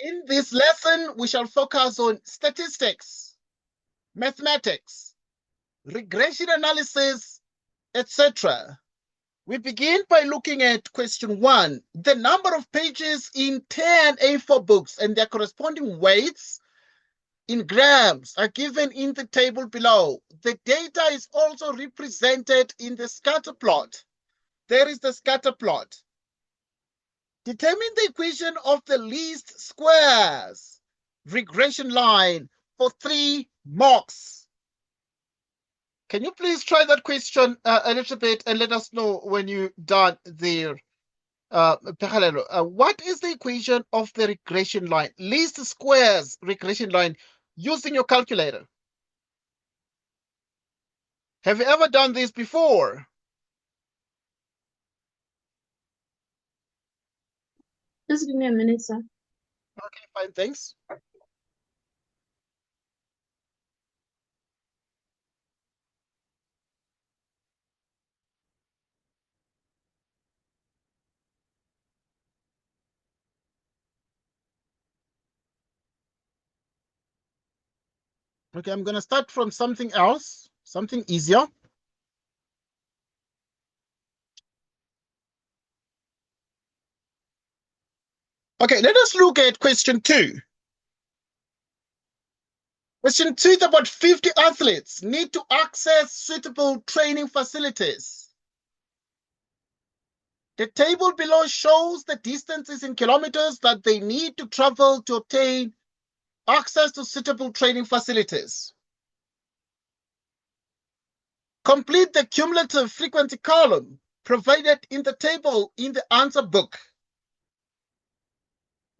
In this lesson, we shall focus on statistics, mathematics, regression analysis, etc. We begin by looking at question 1. The number of pages in 10 A4 books and their corresponding weights in grams are given in the table below. The data is also represented in the scatter plot. There is the scatter plot. Determine the equation of the least squares regression line for 3 marks. Can you please try that question a little bit and let us know when you're done there? What is the equation of the regression line, least squares regression line, using your calculator? Have you ever done this before? Just give me a minute, sir. Okay, fine, thanks. Okay, I'm going to start from something else, something easier. Okay, let us look at question 2. Question 2 is about 50 athletes need to access suitable training facilities. The table below shows the distances in kilometers that they need to travel to obtain access to suitable training facilities. Complete the cumulative frequency column provided in the table in the answer book.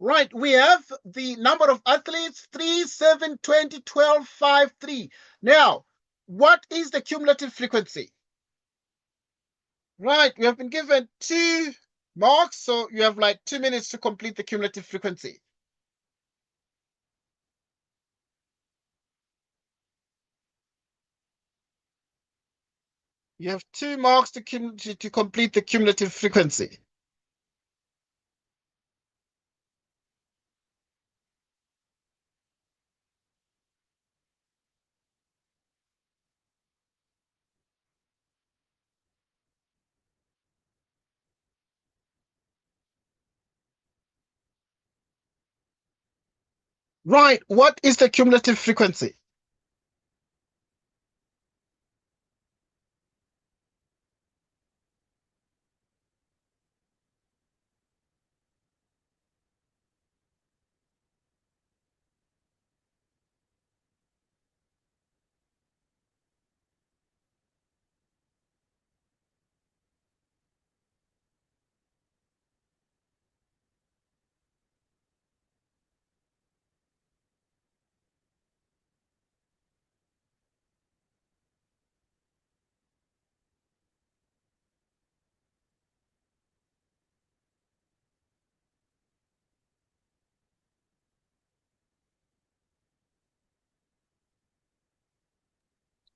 Right, we have the number of athletes, 3, 7, 20, 12, 5, 3. Now, what is the cumulative frequency? Right, we have been given 2 marks, so you have like 2 minutes to complete the cumulative frequency. You have 2 marks to complete the cumulative frequency. Right, what is the cumulative frequency?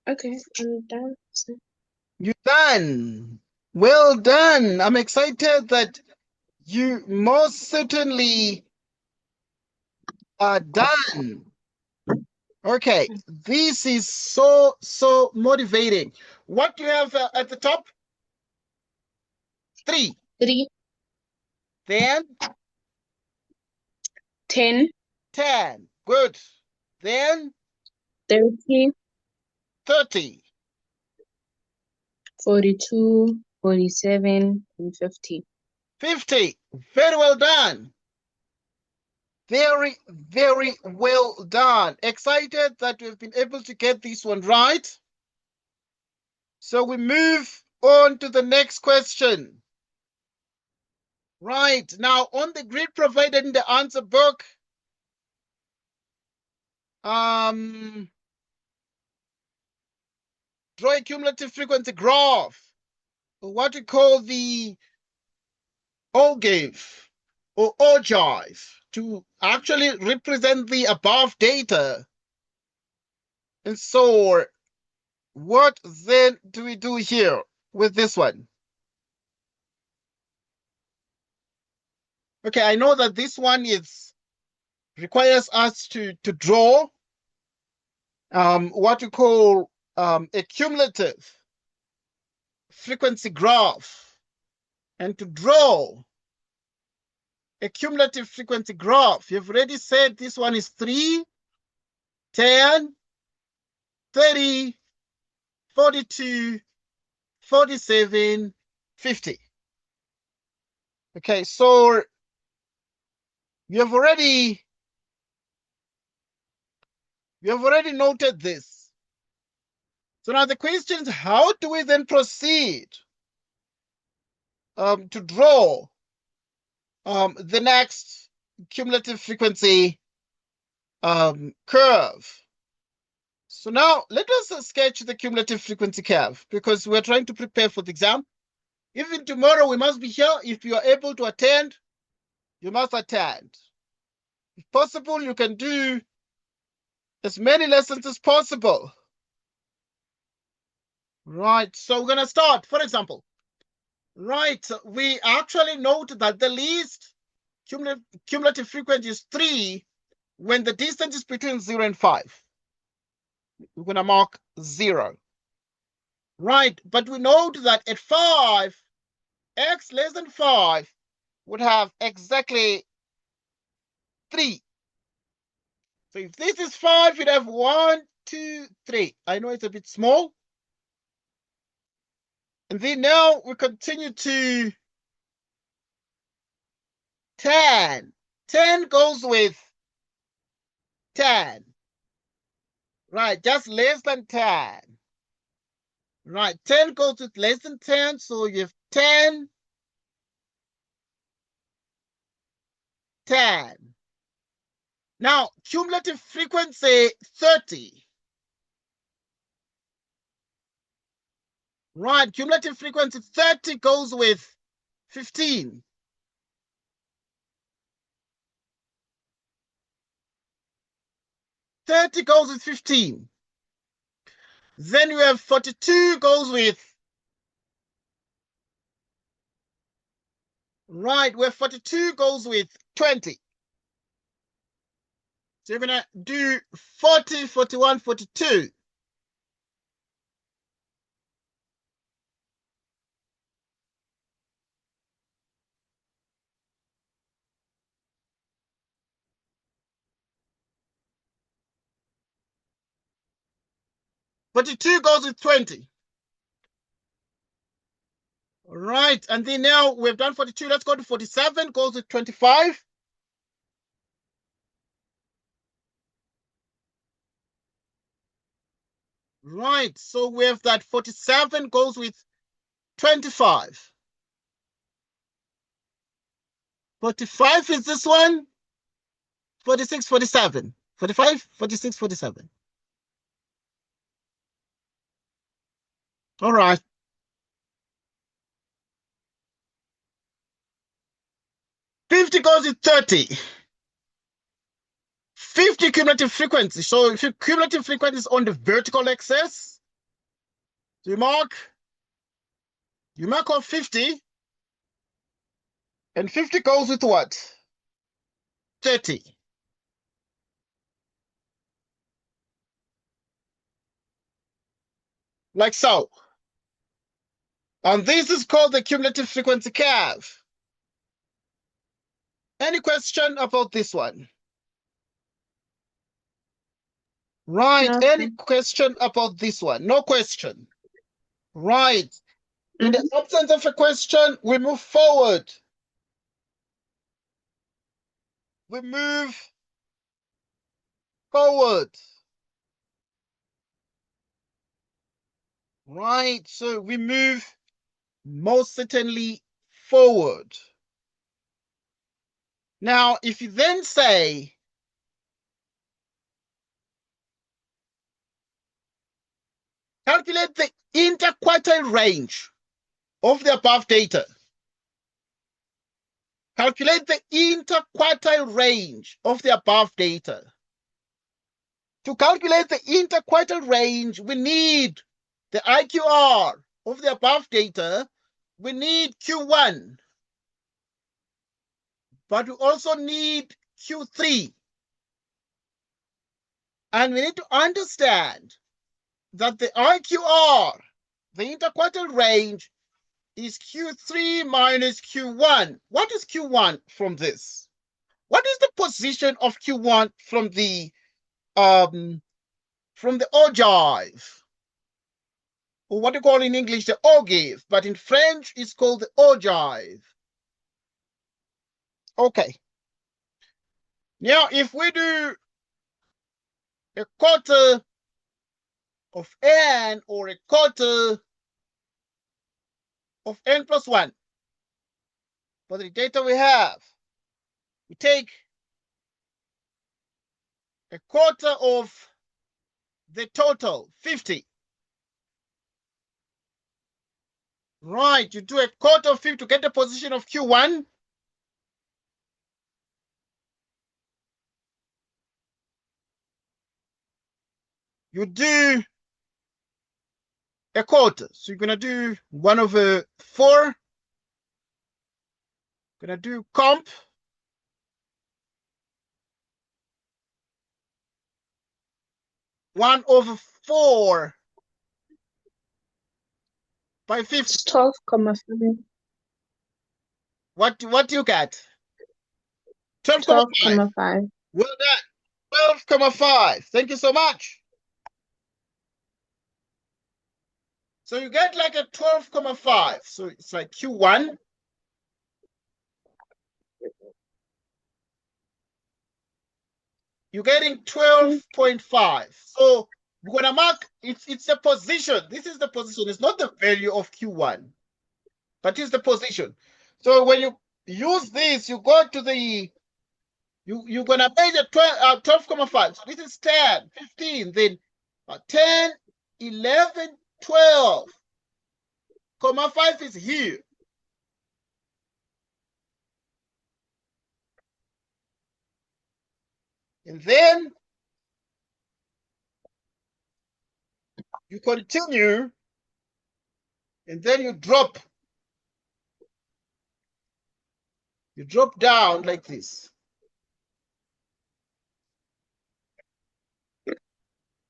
Okay, I'm done, sir. You're done. Well done. I'm excited that you most certainly are done. Okay, this is so motivating. What do you have at the top? 3. 3, Then 10, 10. Good. Then 30, 30. 42, 47, and 50. 50. Very well done. Very, very well done. Excited that we've been able to get this one right. So we move on to the next question. Right, now on the grid provided in the answer book, draw a cumulative frequency graph, what we call the ogive or ogive, to actually represent the above data. And so what then do we do here with this one? Okay, I know that this one is requires us to draw what we call a cumulative frequency graph. And to draw a cumulative frequency graph, you've already said this one is 3, 10, 30, 42, 47, 50. Okay, so we have already noted this. So now the question is, how do we then proceed to draw the next cumulative frequency curve? So now let us sketch the cumulative frequency curve, because we're trying to prepare for the exam. Even tomorrow we must be here. If you are able to attend, you must attend. If possible, you can do as many lessons as possible. Right, so we're gonna start, for example. Right, we actually note that the least cumulative frequency is 3 when the distance is between 0 and 5. We're gonna mark 0. Right, but we note that at 5, x less than 5 would have exactly 3. So if this is 5, you'd have 1, 2, 3. I know it's a bit small. And then now we continue to 10. 10 goes with 10. Right, just less than 10. Right, 10 goes with less than 10, so you have 10, 10. Now, cumulative frequency 30. Right, cumulative frequency 30 goes with 15. Thirty goes with 15. Then you have 42 goes with, right, where 42 goes with 20. So you're going to do 40, 41, 42. Forty-two goes with 20. All right, and then now we've done 42. Let's go to 47, goes with 25. Right, so we have that 47 goes with 25. 45 is this one. 46, 47. 45, 46, 47. All right. 50 goes with 30. 50 cumulative frequency. So if your cumulative frequency is on the vertical axis, you mark off 50, and 50 goes with what? 30. Like so. And this is called the cumulative frequency curve. Any question about this one? Right, No. any question about this one? No question. Right. In the absence of a question, we move forward. We move forward. Right, so we move most certainly forward. Now, if you then say, calculate the interquartile range of the above data. Calculate the interquartile range of the above data. To calculate the interquartile range, we need the IQR of the above data. We need Q1, but we also need Q3. And we need to understand that the IQR, the interquartile range, is Q3 minus Q1. What is Q1 from this? What is the position of Q1 from the ogive? Or what you call in English the ogive, but in French it's called the ogive. Okay. Now, if we do a quarter of n or a quarter of n plus 1, for the data we have, we take a quarter of the total, 50. Right, you do a quarter of 50 to get the position of Q1. You do a quarter. So you're going to do 1 over 4. Going to do comp. One over 4 by 50. It's 12,5. What do you get? 12,5. 12,5. Well done. 12,5. Thank you so much. So you get like a 12,5. So it's like Q1. You're getting 12.5. So we're going to mark, it's a position. This is the position. It's not the value of Q1, but it's the position. So when you use this, you go to the, you're going to measure 12,5. So this is 10, 15, then 10, 11, 12. 5 is here. And then you continue, and then you drop. You drop down like this.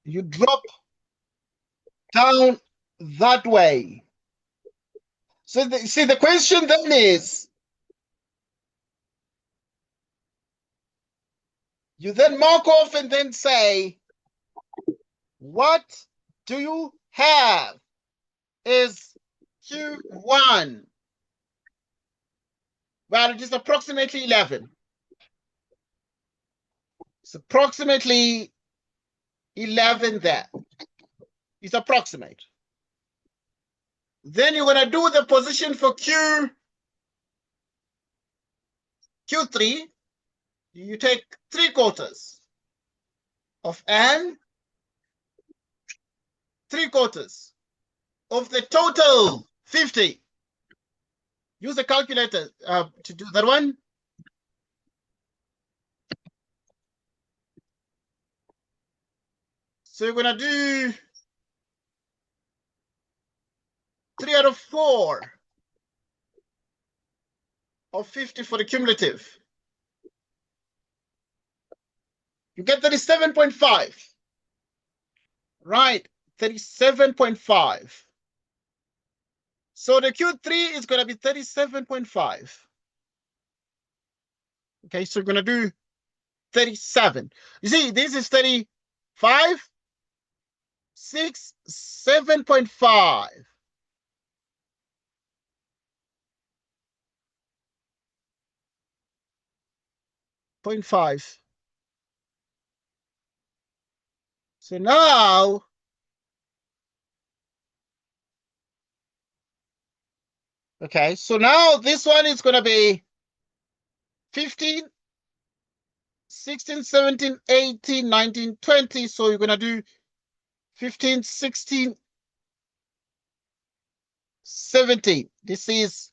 You drop down that way. So see, the question then is, you then mark off and then say, what do you have is Q1? Well, it is approximately 11. It's approximately 11 there. It's approximate. Then you're going to do the position for Q3. You take 3/4 of n, 3/4 of the total 50. Use the calculator to do that one. So you're going to do 3 out of 4 of 50 for the cumulative. You get 37.5. Right, 37.5. So the Q3 is going to be 37.5. Okay, so we're going to do 37. You see, this is 35, 6, 7.5. 0.5. So now, okay, so now this one is going to be 15, 16, 17, 18, 19, 20. So you're going to do 15, 16, 17. This is,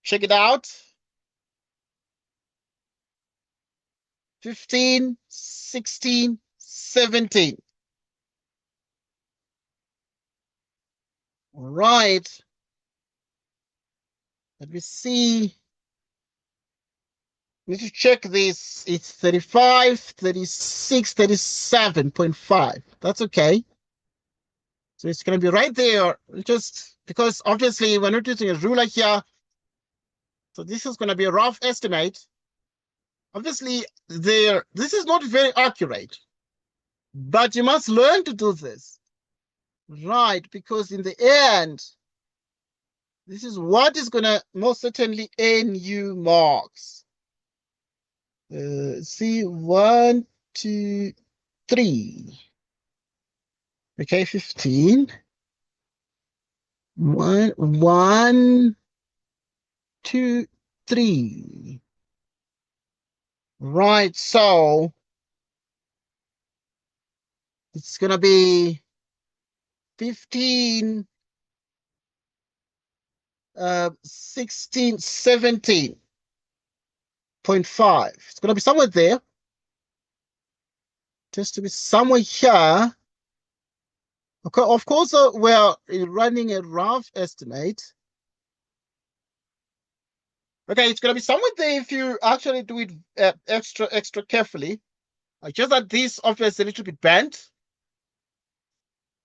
check it out. 15, 16, 17. All right. Let me see. Need to check this. It's 35, 36, 37.5. That's okay. So it's going to be right there, just because obviously we're not using a ruler here. So this is going to be a rough estimate. Obviously, this is not very accurate, but you must learn to do this, right? Because in the end, this is what is going to most certainly earn you marks. See, 1, 2, 3. Okay, 15. 1, 2, 3. Right, so it's going to be 15, 16, 17.5. It's going to be somewhere there. Just to be somewhere here. Okay, of course, we're running a rough estimate. Okay, it's going to be somewhere there if you actually do it extra carefully. Just that this obviously is a little bit bent.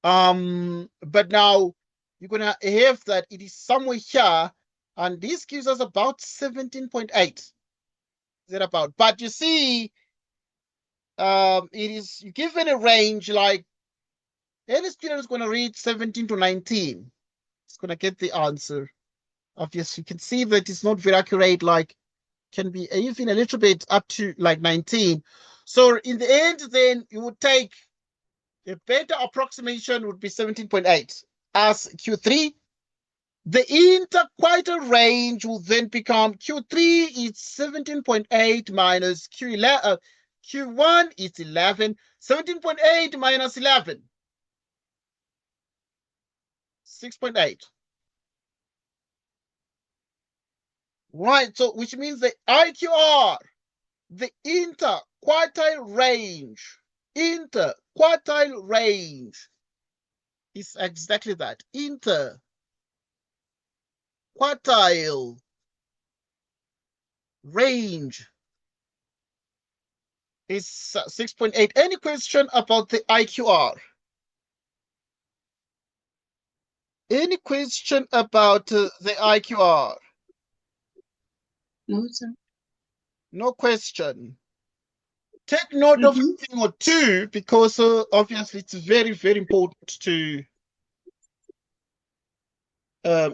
But now you're going to have that it is somewhere here, and this gives us about 17.8. Is that about? But you see, it is given a range like any student is going to read 17 to 19. It's going to get the answer. Obviously, you can see that it's not very accurate, like can be even a little bit up to like 19. So in the end, then you would take a better approximation would be 17.8 as Q3. The interquartile range will then become Q3 is 17.8 minus Q11. Q1 is 11. 17.8 minus 11. 6.8. Right, so which means the IQR, the interquartile range is exactly that. Interquartile range is 6.8. Any question about the IQR? Any question about the IQR? No, sir. No question. Take note of a thing or two because obviously it's very, very important to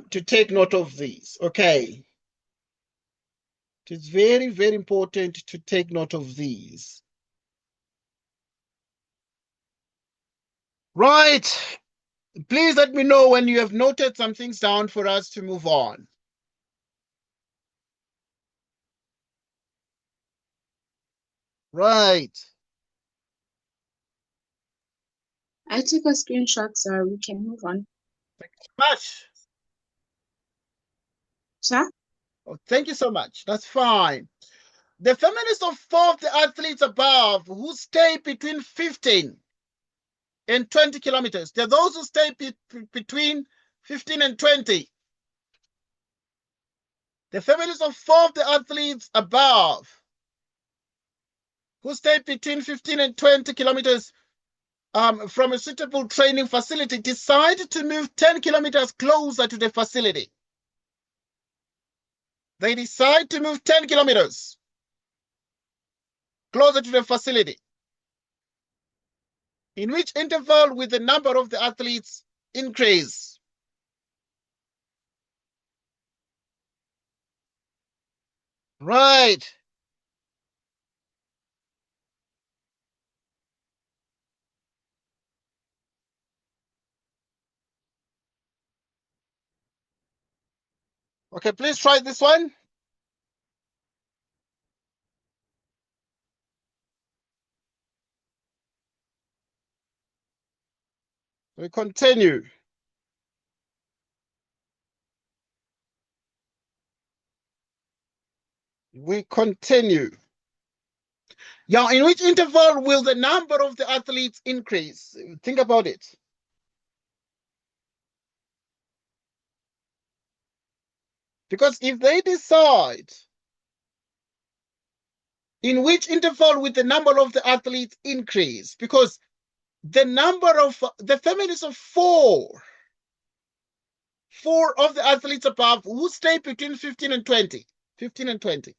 take note of these. Okay. It's very, very important to take note of these. Right. Please let me know when you have noted some things down for us to move on. Right. I took a screenshot, sir. We can move on. Thank you so much. Sir? Oh, thank you so much. That's fine. The feminists of 4 of the athletes above who stay between 15 and 20 kilometers. There are those who stay between 15 and 20. The families of 4 of the athletes above who stay between 15 and 20 kilometers from a suitable training facility decide to move 10 kilometers closer to the facility. They decide to move 10 kilometers closer to the facility. In which interval will the number of the athletes increase? Right. Okay, please try this one. We continue. We continue. Yeah, in which interval will the number of the athletes increase? Think about it. Because if they decide in which interval will the number of the athletes increase? Because the number of the families of four of the athletes above who stay between 15 and 20. 15 and 20.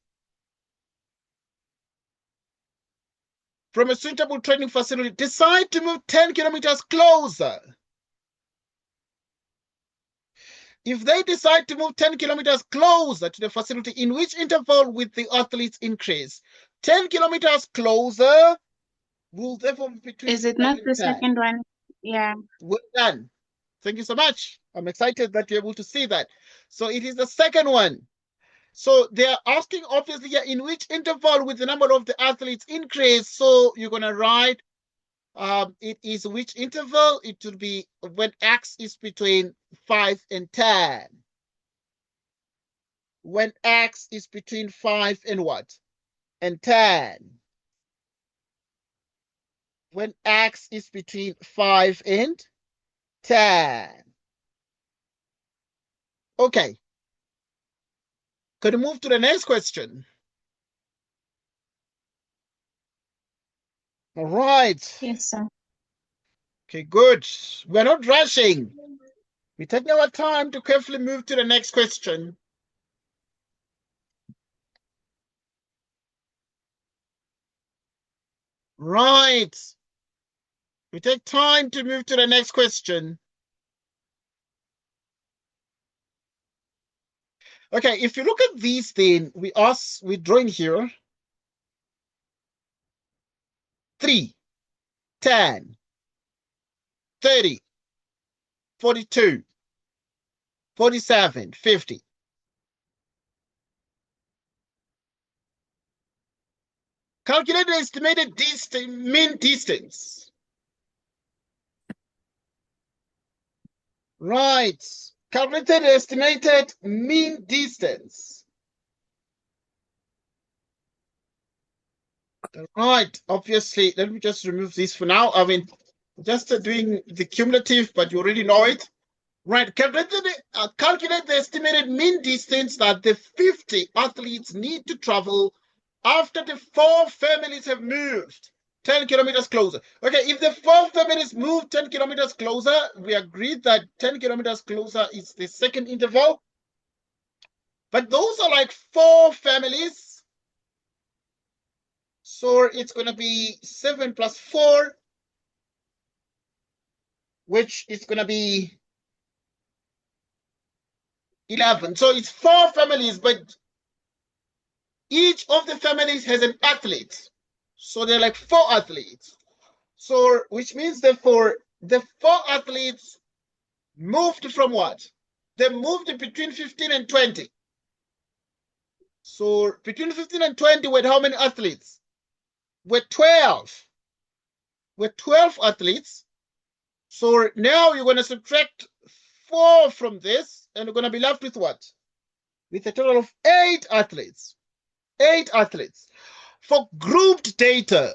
From a suitable training facility, decide to move 10 kilometers closer. If they decide to move 10 kilometers closer to the facility, in which interval will the athletes increase? 10 kilometers closer will therefore be between Is it 5 not and the 10. second one? Yeah. Well done. Thank you so much. I'm excited that you're able to see that. So it is the second one. So they are asking, obviously, in which interval will the number of the athletes increase? So you're going to write, it is which interval? It will be when x is between 5 and 10. When x is between 5 and what? And 10. When x is between 5 and 10. Okay. Could you move to the next question? All right. Yes, sir. Okay, good. We're not rushing. We're taking our time to carefully move to the next question. Right. We take time to move to the next question. Okay, if you look at these things, we're drawing here 3, 10, 30, 42, 47, 50. Calculate the estimated mean distance. Right. Calculate the estimated mean distance. Right. Obviously, let me just remove this for now. I mean, just doing the cumulative, but you already know it. Right. Calculate the estimated mean distance that the 50 athletes need to travel after the 4 families have moved 10 kilometers closer. Okay, if the 4 families move 10 kilometers closer, we agreed that 10 kilometers closer is the second interval. But those are like 4 families. So it's going to be 7 plus 4, which is going to be 11. So it's 4 families, but each of the families has an athlete. So they're like 4 athletes. So, which means that for the 4 athletes moved from what? They moved between 15 and 20. So between 15 and 20 were how many athletes? Were 12. Were 12 athletes. So now you're going to subtract 4 from this, and you're going to be left with what? With a total of 8 athletes. 8 athletes. For grouped data,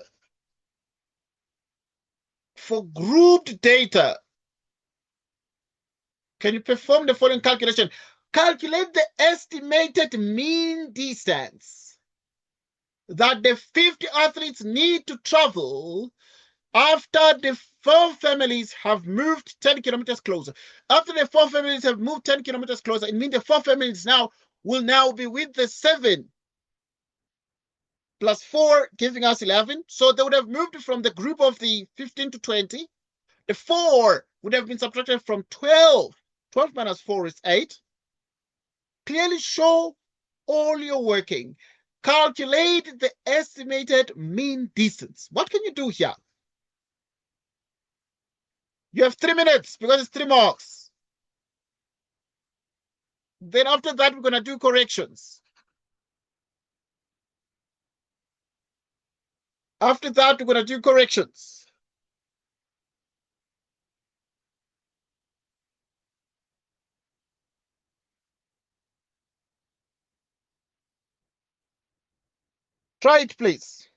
can you perform the following calculation? Calculate the estimated mean distance that the 50 athletes need to travel after the 4 families have moved 10 kilometers closer. After the 4 families have moved 10 kilometers closer, it means the 4 families will now be with the 7 plus 4, giving us 11. So they would have moved from the group of the 15 to 20. The 4 would have been subtracted from 12. 12 minus 4 is 8. Clearly show all your working. Calculate the estimated mean distance. What can you do here? You have 3 minutes because it's 3 marks. Then after that, we're going to do corrections. After that, we're going to do corrections. Try it, please.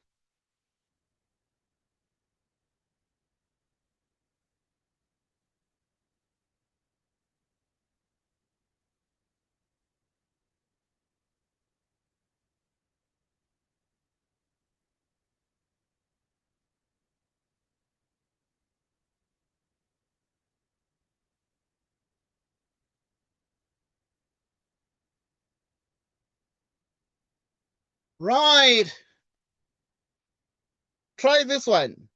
Right. Try this one.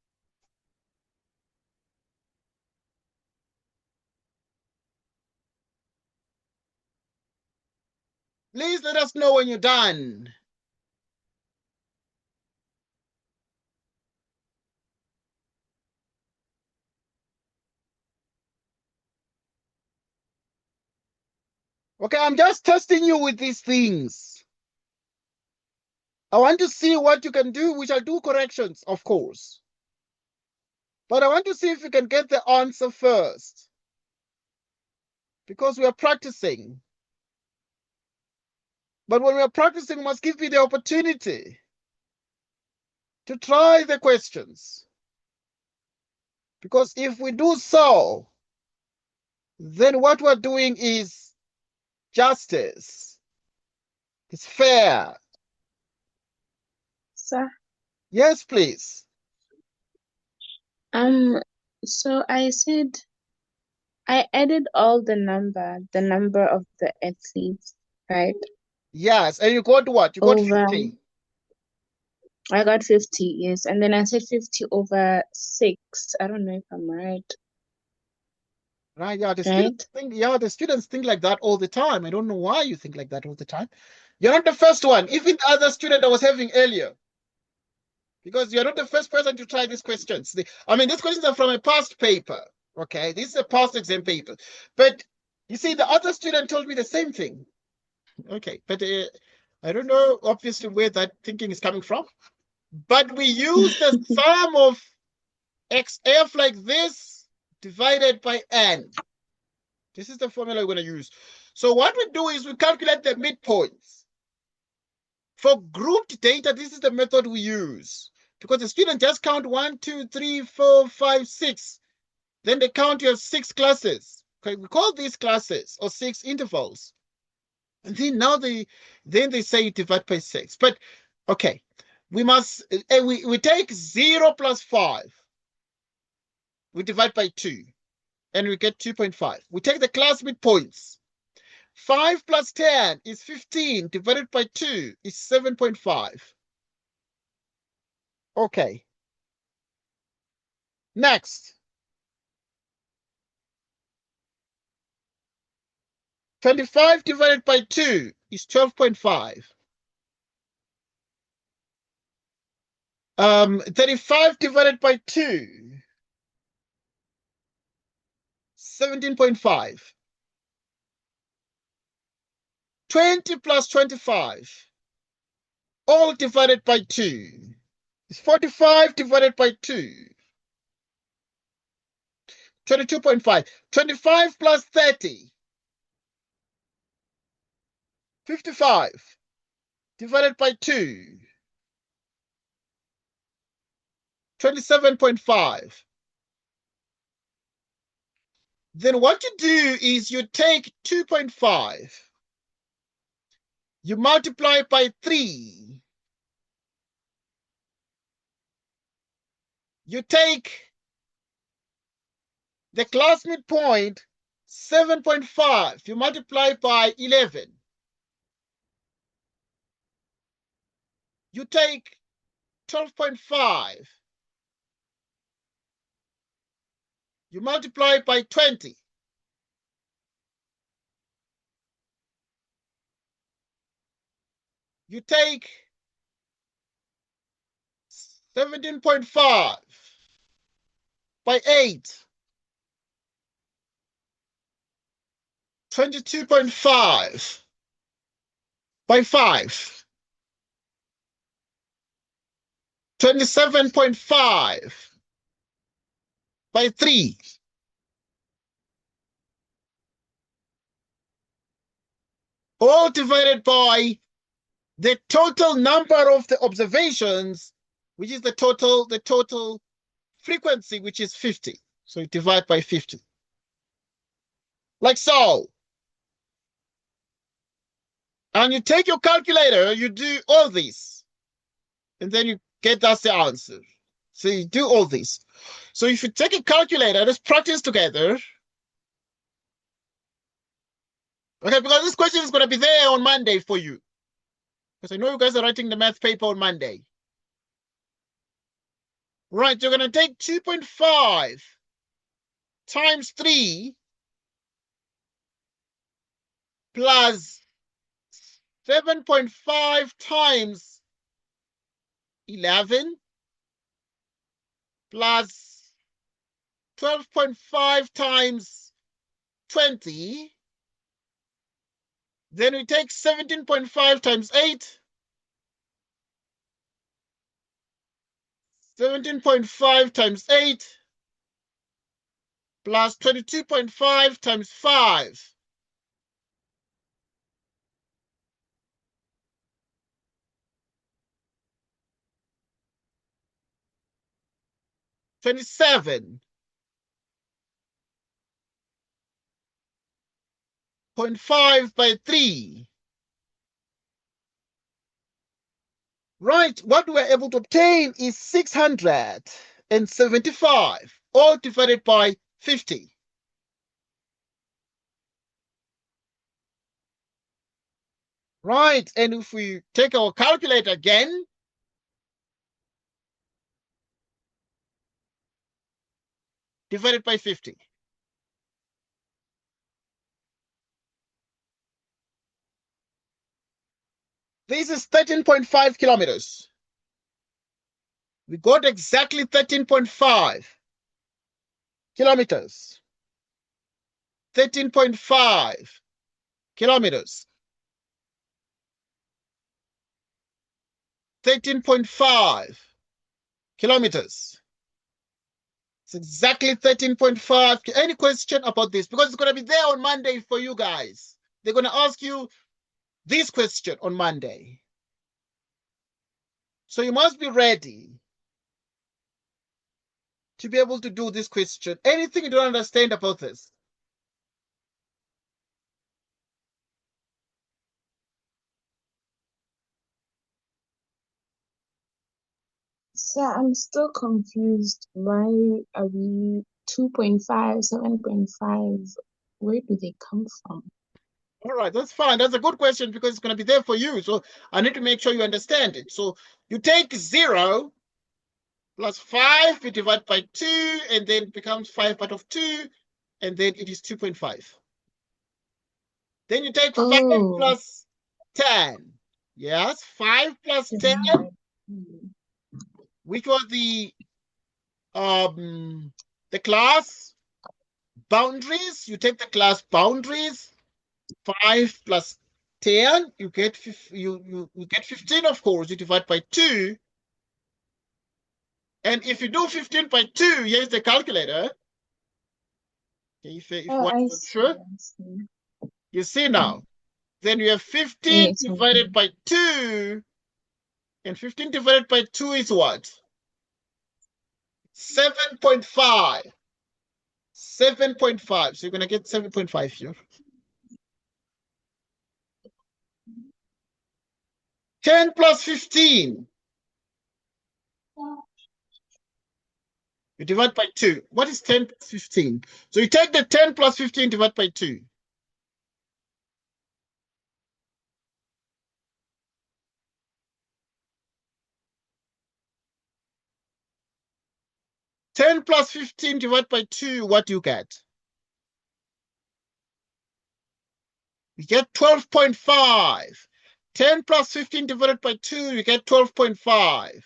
Please let us know when you're done. Okay, I'm just testing you with these things. I want to see what you can do. We shall do corrections, of course. But I want to see if you can get the answer first. Because we are practicing. But when we are practicing, we must give you the opportunity to try the questions. Because if we do so, then what we're doing is justice. It's fair. Sir, Yes, please. so I said I added all the number of the athletes, right? Yes, and you got what? You got Over, 50. I got 50, yes. And then I said 50 over 6. I don't know if I'm right. Right? Yeah, Right? the students think like that all the time. I don't know why you think like that all the time. You're not the first one. Even the other student I was having earlier, because you're not the first person to try these questions. I mean, these questions are from a past paper. Okay, this is a past exam paper. But you see, the other student told me the same thing. Okay, but I don't know, obviously, where that thinking is coming from. But we use the sum of xf like this divided by n. This is the formula we're going to use. So what we do is we calculate the midpoints. For grouped data, this is the method we use. Because the student just count 1, 2, 3, 4, 5, 6. Then they count your 6 classes. Okay, we call these classes or 6 intervals. And then they say divide by 6. But okay, we must we take 0 plus 5. We divide by 2 and we get 2.5. We take the class midpoints. 5 plus 10 is 15 divided by 2 is 7.5. Okay. Next. 25 divided by 2 is 12.5. 35 divided by 2, 17.5. 20 plus 25, all divided by 2, is 45 divided by 2, 22.5. 25 plus 30, 55 divided by 2, 27.5. Then what you do is you take 2.5, you multiply by 3, you take the class midpoint 7.5, you multiply by 11. You take 12.5, you multiply by 20. You take 17.5 by 8, 22.5 by 5, 27.5 by 3. All divided by the total number of the observations, which is the total frequency, which is 50. So you divide by 50. Like so. And you take your calculator, you do all this, and then you get that's the answer. So you do all this. So if you take a calculator, let's practice together. Okay, because this question is going to be there on Monday for you. Because I know you guys are writing the math paper on Monday. Right, you're going to take 2.5 times 3 plus 7.5 times 11 plus 12.5 times 20. Then we take 17.5 times 8. 17.5 times 8 plus 22.5 times 5. $27.5 by 3. Right, what we're able to obtain is 675, all divided by 50. Right, and if we take our calculator again, divided by 50. This is 13.5 kilometers. We got exactly 13.5 kilometers. 13.5 kilometers. 13.5 kilometers. It's exactly 13.5. Any question about this? Because it's going to be there on Monday for you guys. They're going to ask you this question on Monday. So you must be ready to be able to do this question. Anything you don't understand about this? So I'm still confused. Why are we 2.5, 7.5? Where do they come from? All right, that's fine. That's a good question because it's going to be there for you. So I need to make sure you understand it. So you take 0 plus 5, you divide by 2, and then it becomes 5 part of 2, and then it is 2.5. Then you take 5 plus 10. Yes, 5 plus 10, which was the class boundaries. You take the class boundaries. 5 plus 10, you get you get 15, of course. You divide by 2. And if you do 15 by 2, here's the calculator. Okay, if you want to sure. You see now. Then you have 15 divided by 2. And 15 divided by 2 is what? 7.5. 7.5. So you're going to get 7.5 here. 10 plus 15. You divide by 2. What is 10 plus 15? So you take the 10 plus 15, divide by 2. Ten plus 15 divided by 2, what do you get? You get 12.5. 10 plus 15 divided by 2, you get 12.5.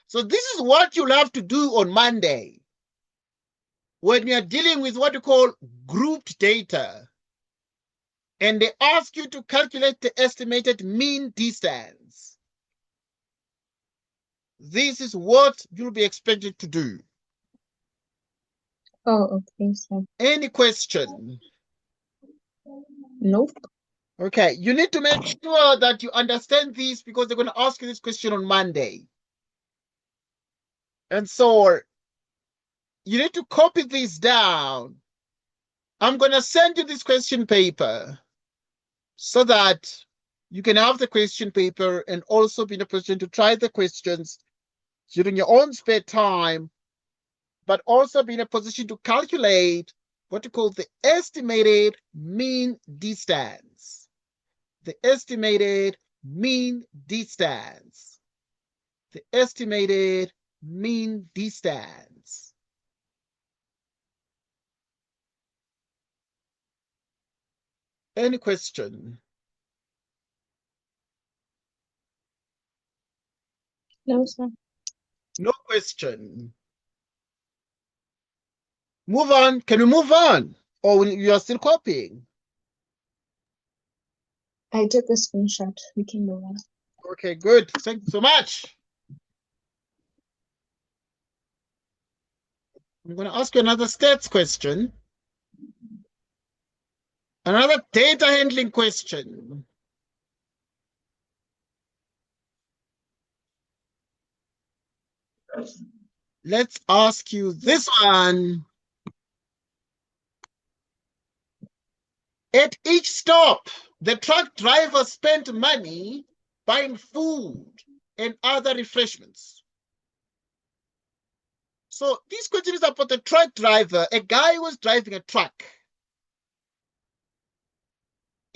So this is what you'll have to do on Monday when you're dealing with what you call grouped data. And they ask you to calculate the estimated mean distance. This is what you'll be expected to do. Oh, okay, sir. Any question? Nope. Okay, you need to make sure that you understand this because they're going to ask you this question on Monday. And so you need to copy this down. I'm going to send you this question paper so that you can have the question paper and also be in a position to try the questions during your own spare time, but also be in a position to calculate what you call the estimated mean distance. the estimated mean distance. The estimated mean distance. Any question? No, sir. No question. Move on. Can we move on? Or you are still copying? I took a screenshot. We can move on. Okay, good. Thank you so much. I'm going to ask you another stats question. Another data handling question. Let's ask you this one. At each stop, the truck driver spent money buying food and other refreshments. So this question is about the truck driver. A guy was driving a truck.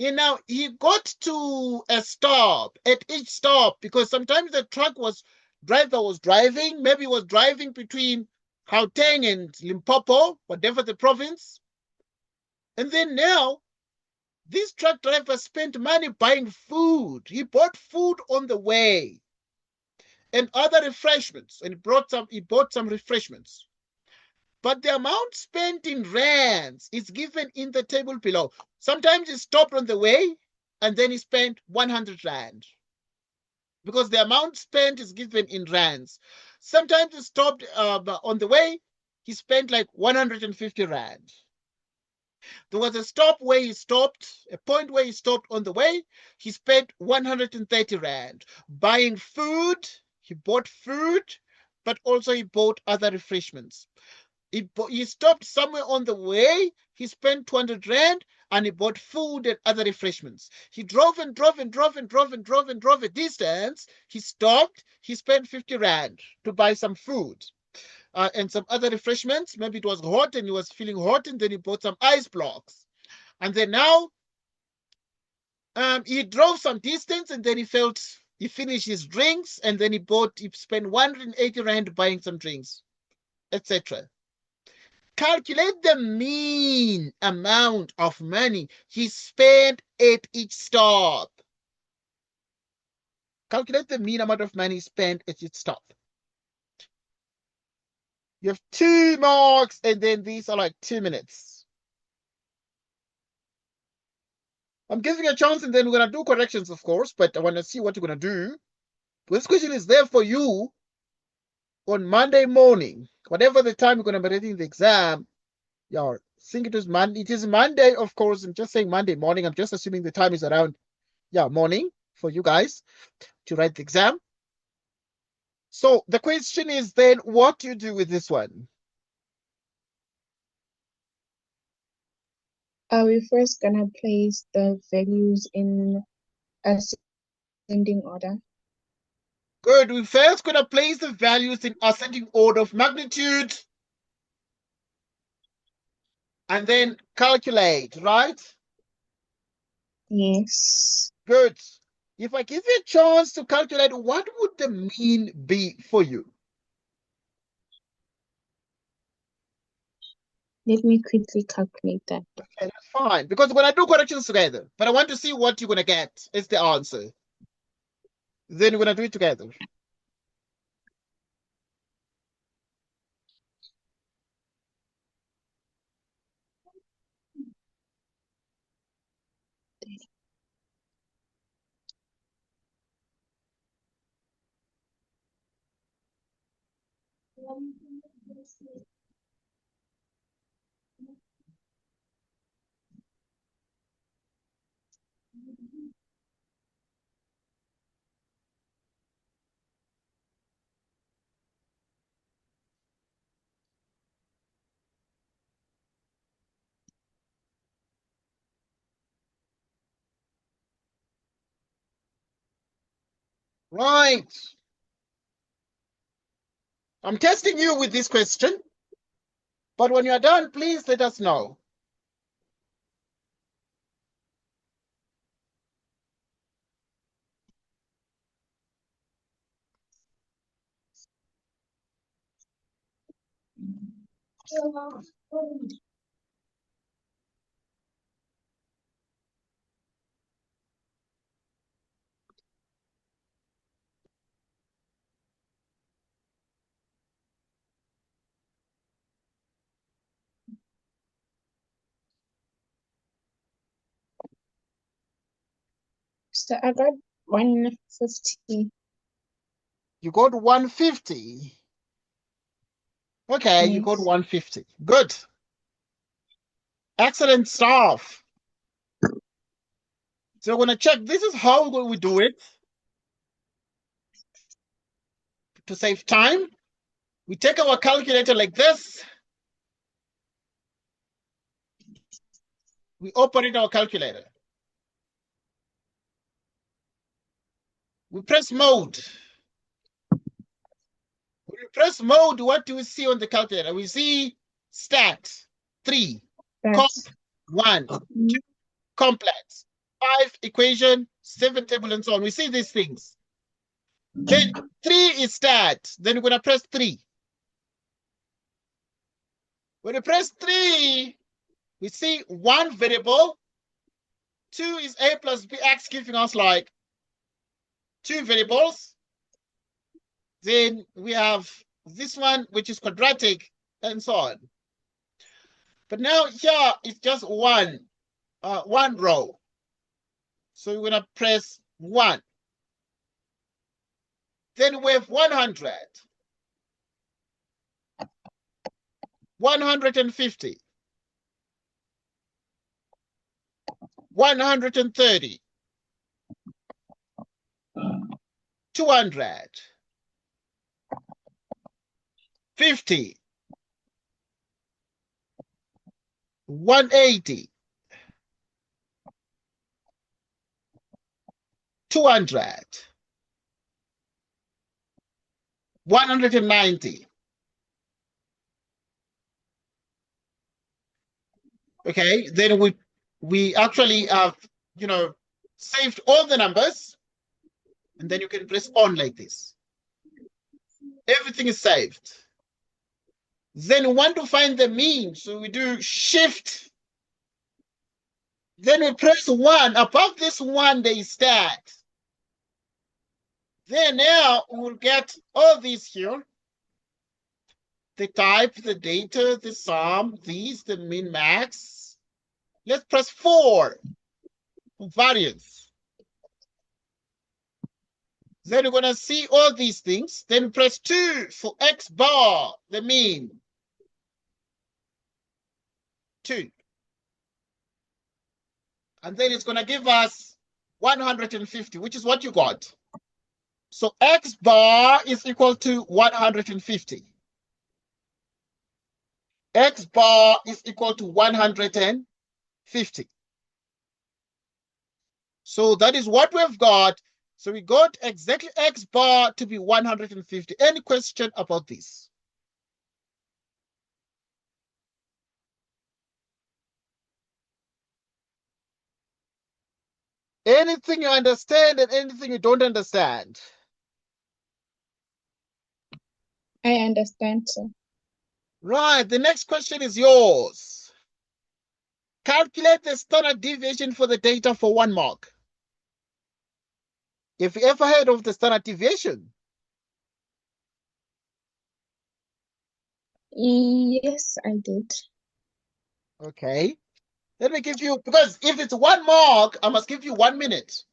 And now he got to a stop at each stop, because sometimes the driver was driving, maybe he was driving between Gauteng and Limpopo, whatever the province. And then now this truck driver spent money buying food. He bought food on the way and other refreshments, and he bought some refreshments. But the amount spent in rands is given in the table below. Sometimes he stopped on the way and then he spent 100 rand, because the amount spent is given in rands. Sometimes he stopped on the way, he spent like 150 rand. There was a stop where he stopped, a point where he stopped on the way, he spent 130 rand. Buying food, he bought food, but also he bought other refreshments. He stopped somewhere on the way, he spent 200 rand, and he bought food and other refreshments. He drove and drove and drove and drove and drove and drove a distance. He stopped, he spent 50 rand to buy some food and some other refreshments. Maybe it was hot and he was feeling hot, and then he bought some ice blocks. And then now he drove some distance, and then he finished his drinks, and then he spent 180 rand buying some drinks, etc. Calculate the mean amount of money he spent at each stop. Calculate the mean amount of money spent at each stop. You have 2 marks, and then these are like 2 minutes. I'm giving you a chance, and then we're going to do corrections, of course, but I want to see what you're going to do. This question is there for you on Monday morning. Whatever the time you're going to be reading the exam, I think it is Monday. It is Monday, of course. I'm just saying Monday morning. I'm just assuming the time is around, morning for you guys to write the exam. So the question is then, what do you do with this one? Are we first gonna place the values in ascending order? Good. We're first going to place the values in ascending order of magnitude and then calculate, right? Yes. Good. If I give you a chance to calculate, what would the mean be for you? Let me quickly calculate that. Okay, that's fine, because we're going to do corrections together, but I want to see what you're going to get as the answer. Then we're going to do it together. Right. I'm testing you with this question, but when you're done, please let us know. So I got 150. You got 150. Okay, you got Yes. 150. Good. Excellent stuff. So we're going to check. This is how we do it to save time. We take our calculator like this. We operate our calculator. We press mode. When we press mode, what do we see on the calculator? We see stat 3, comp That's 1, 2, complex 5, equation 7, table, and so on. We see these things. Then 3 is stat. Then we're going to press 3. When we press 3, we see one variable. 2 is a plus bx, giving us like 2 variables. Then we have this one, which is quadratic, and so on. But now here it's just one row. So we're going to press 1. Then we have 100, 150, 130, 200, 50, 180, 200, 190. Okay, then we actually have, saved all the numbers, and then you can press on like this. Everything is saved. Then we want to find the mean, so we do shift. Then we press 1. Above this 1, there is stat. Then now we will get all these here. The type, the data, the sum, these, the min max. Let's press 4 for variance. Then we're going to see all these things. Then press 2 for x bar, the mean. 2. And then it's going to give us 150, which is what you got. So x bar is equal to 150. X bar is equal to 150. So that is what we've got. So we got exactly x bar to be 150. Any question about this? Anything you understand and anything you don't understand? I understand, sir. Right, the next question is yours. Calculate the standard deviation for the data for 1 mark. Have you ever heard of the standard deviation? Yes, I did. Okay. Let me give you, because if it's 1 mark, I must give you 1 minute.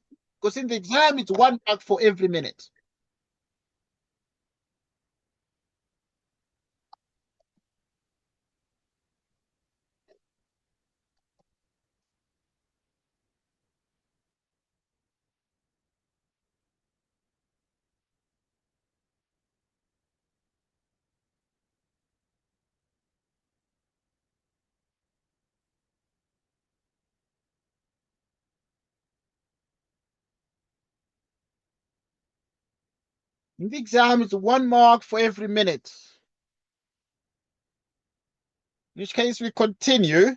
Because in the exam, it's 1 mark for every minute. In the exam, it's 1 mark for every minute. In which case, we continue.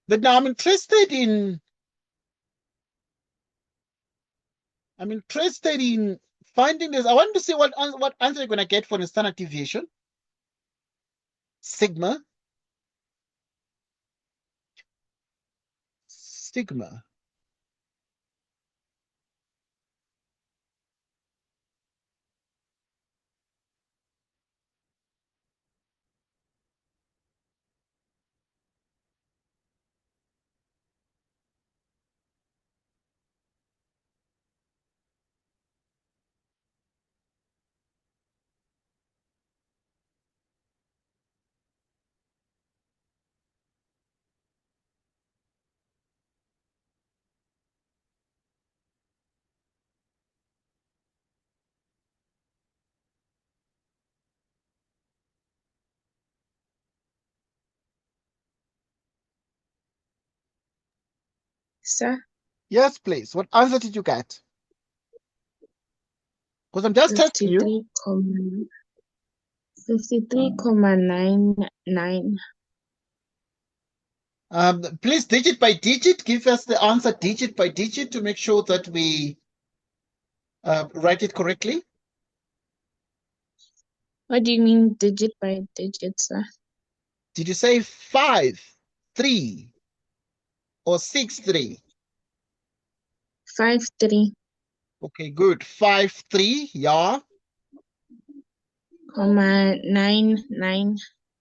But now I'm interested in finding this. I want to see what answer you're going to get for the standard deviation. Sigma. Sigma. Sir, Yes, please. What answer did you get? Because I'm just testing you. 53,99. Please, digit by digit, give us the answer digit by digit to make sure that we write it correctly. What do you mean digit by digit, sir? Did you say 5, 3, or 6, 3? 53, Okay, good. 5, 3, yeah. 99.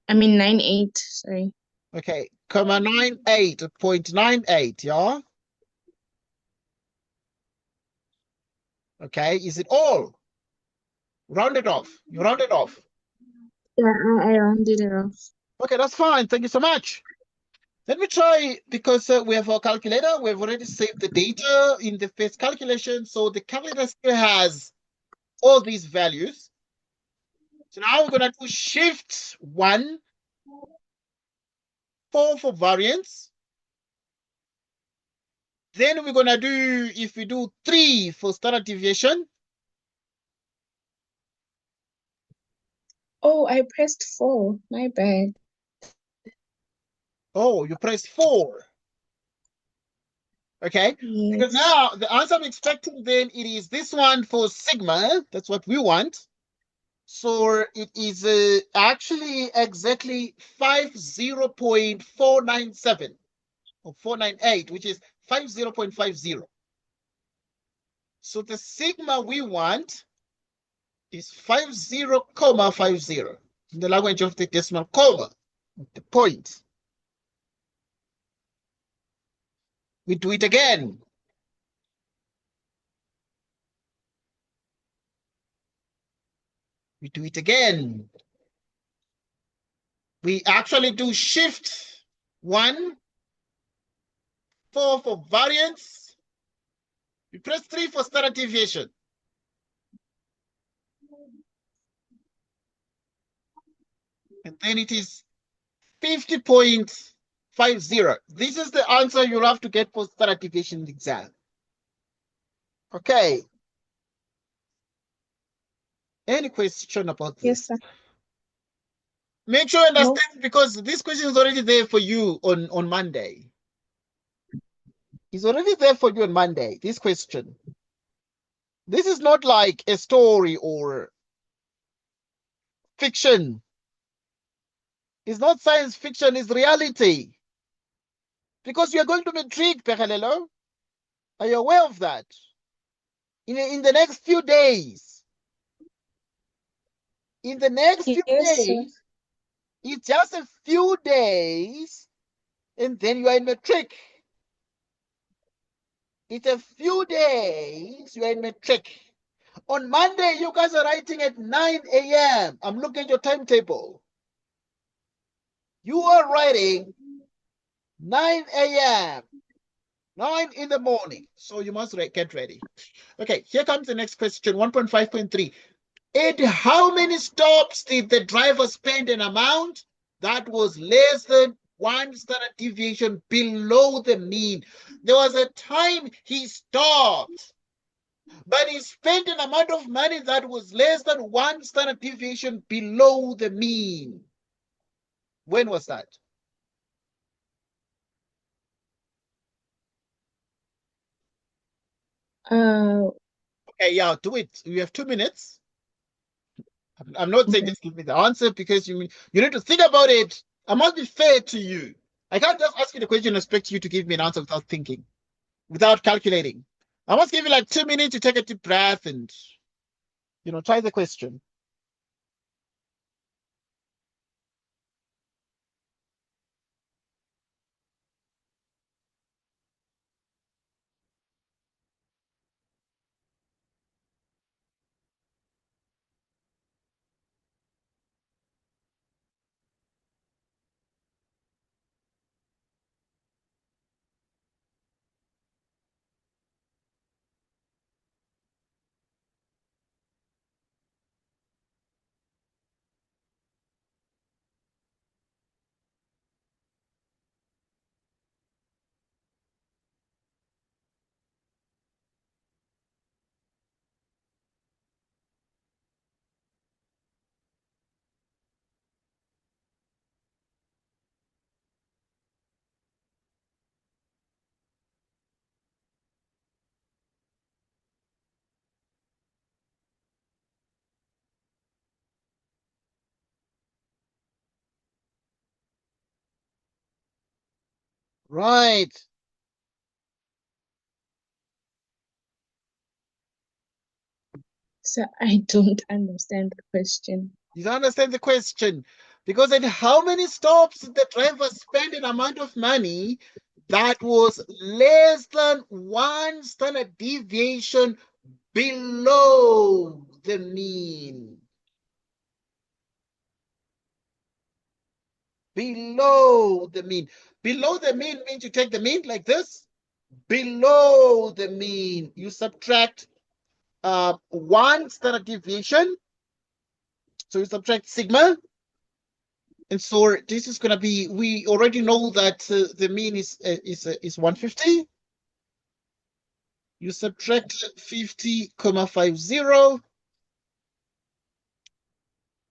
I mean 98, sorry. Okay, comma 98.98, yeah. Okay, is it all? Round it off. You round it off. Yeah, I rounded it off. Okay, that's fine. Thank you so much. Let me try, because we have our calculator. We've already saved the data in the first calculation. So the calculator still has all these values. So now we're going to do shift 1, 4 for variance. Then we're going to do, if we do 3 for standard deviation. Oh, I pressed 4. My bad. Oh, you press 4. Okay, because Yes. now the answer I'm expecting then it is this one for sigma. That's what we want. So it is actually exactly 50.497 or 498, which is 50.50. So the sigma we want is 50.50 in the language of the decimal comma, the point. We do it again. We do it again. We actually do shift 1, 4 for variance. We press 3 for standard deviation. And then it is 50.50. This is the answer you'll have to get for standard deviation exam. Okay. Any question about this? Yes, sir. Make sure you No. understand, because this question is already there for you on Monday. It's already there for you on Monday, this question. This is not like a story or fiction. It's not science fiction, it's reality. Because you are going to matric, Pehalelo. Are you aware of that? In the next few days. In the next few Yes, sir. days, it's just a few days, and then you are in matric. It's a few days, you are in matric. On Monday, you guys are writing at 9 a.m. I'm looking at your timetable. You are writing 9 a.m. 9 in the morning. So you must get ready. Okay, here comes the next question, 1.5.3. At how many stops did the driver spend an amount that was less than 1 standard deviation below the mean? There was a time he stopped, but he spent an amount of money that was less than 1 standard deviation below the mean. When was that? Uh, Okay, yeah, do it. You have 2 minutes. I'm not saying Okay. just give me the answer, because you need to think about it. I must be fair to you. I can't just ask you the question and expect you to give me an answer without thinking, without calculating. I must give you like 2 minutes to take a deep breath and, try the question. Right. So I don't understand the question. You don't understand the question. Because at how many stops did the driver spend an amount of money that was less than 1 standard deviation below the mean? Below the mean. Below the mean means you take the mean like this. Below the mean, you subtract 1 standard deviation. So you subtract sigma. And so this is going to be, we already know that the mean is 150. You subtract 50,50.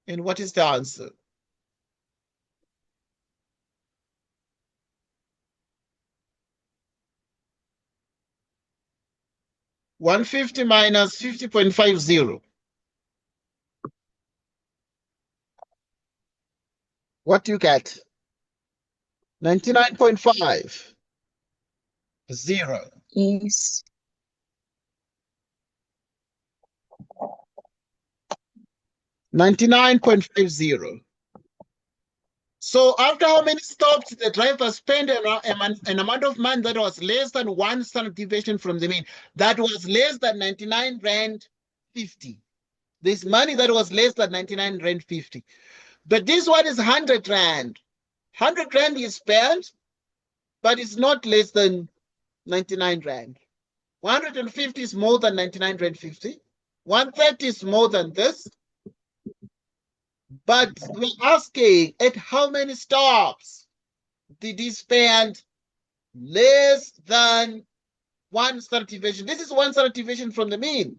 And what is the answer? 150 minus 50.50. What do you get? 99.50. Yes. 99.50. So after how many stops did the driver spend an amount of money that was less than 1 standard deviation from the mean? That was less than 99 rand 50. This money that was less than 99 rand 50. But this one is 100 rand. 100 rand is spent, but it's not less than 99 rand. 150 is more than 99 rand 50. 130 is more than this. But we're asking, at how many stops did he spend less than 1 standard deviation? This is 1 standard deviation from the mean.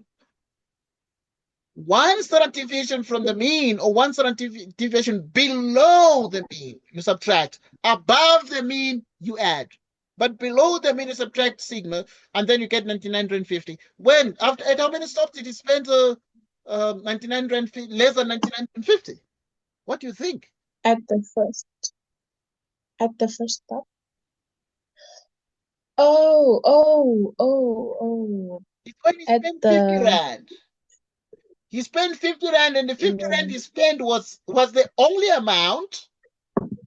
1 standard deviation from the mean, or 1 standard deviation below the mean, you subtract. Above the mean, you add. But below the mean, you subtract sigma, and then you get 99 rand 50. When? At how many stops did he spend 99 rand, less than 99 rand 50? What do you think? At the first stop. Oh. It's when he At spent 50 the rand. He spent 50 rand, and the 50 rand no, he spent was the only amount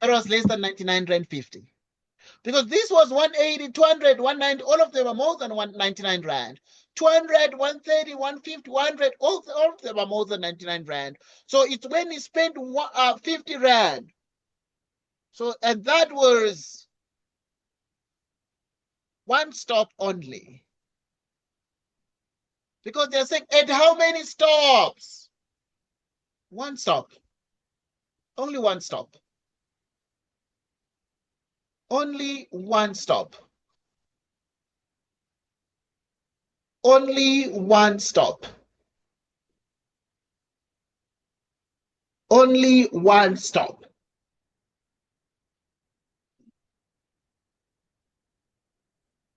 that was less than 99 rand 50. Because this was 180, 200, 190, all of them are more than 199 rand. 200, 130, 150, 100, all of them are more than 99 rand. So it's when he spent 50 rand. So, and that was one stop only. Because they're saying, at how many stops? One stop. Only one stop. Only one stop. Only one stop. Only one stop.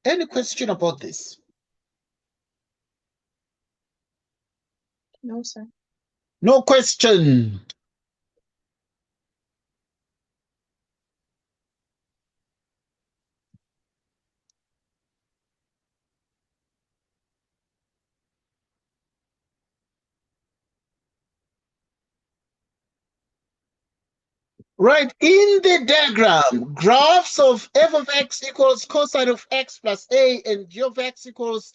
Any question about this? no, sir. No question. Right, in the diagram, graphs of f of x equals cosine of x plus a and g of x equals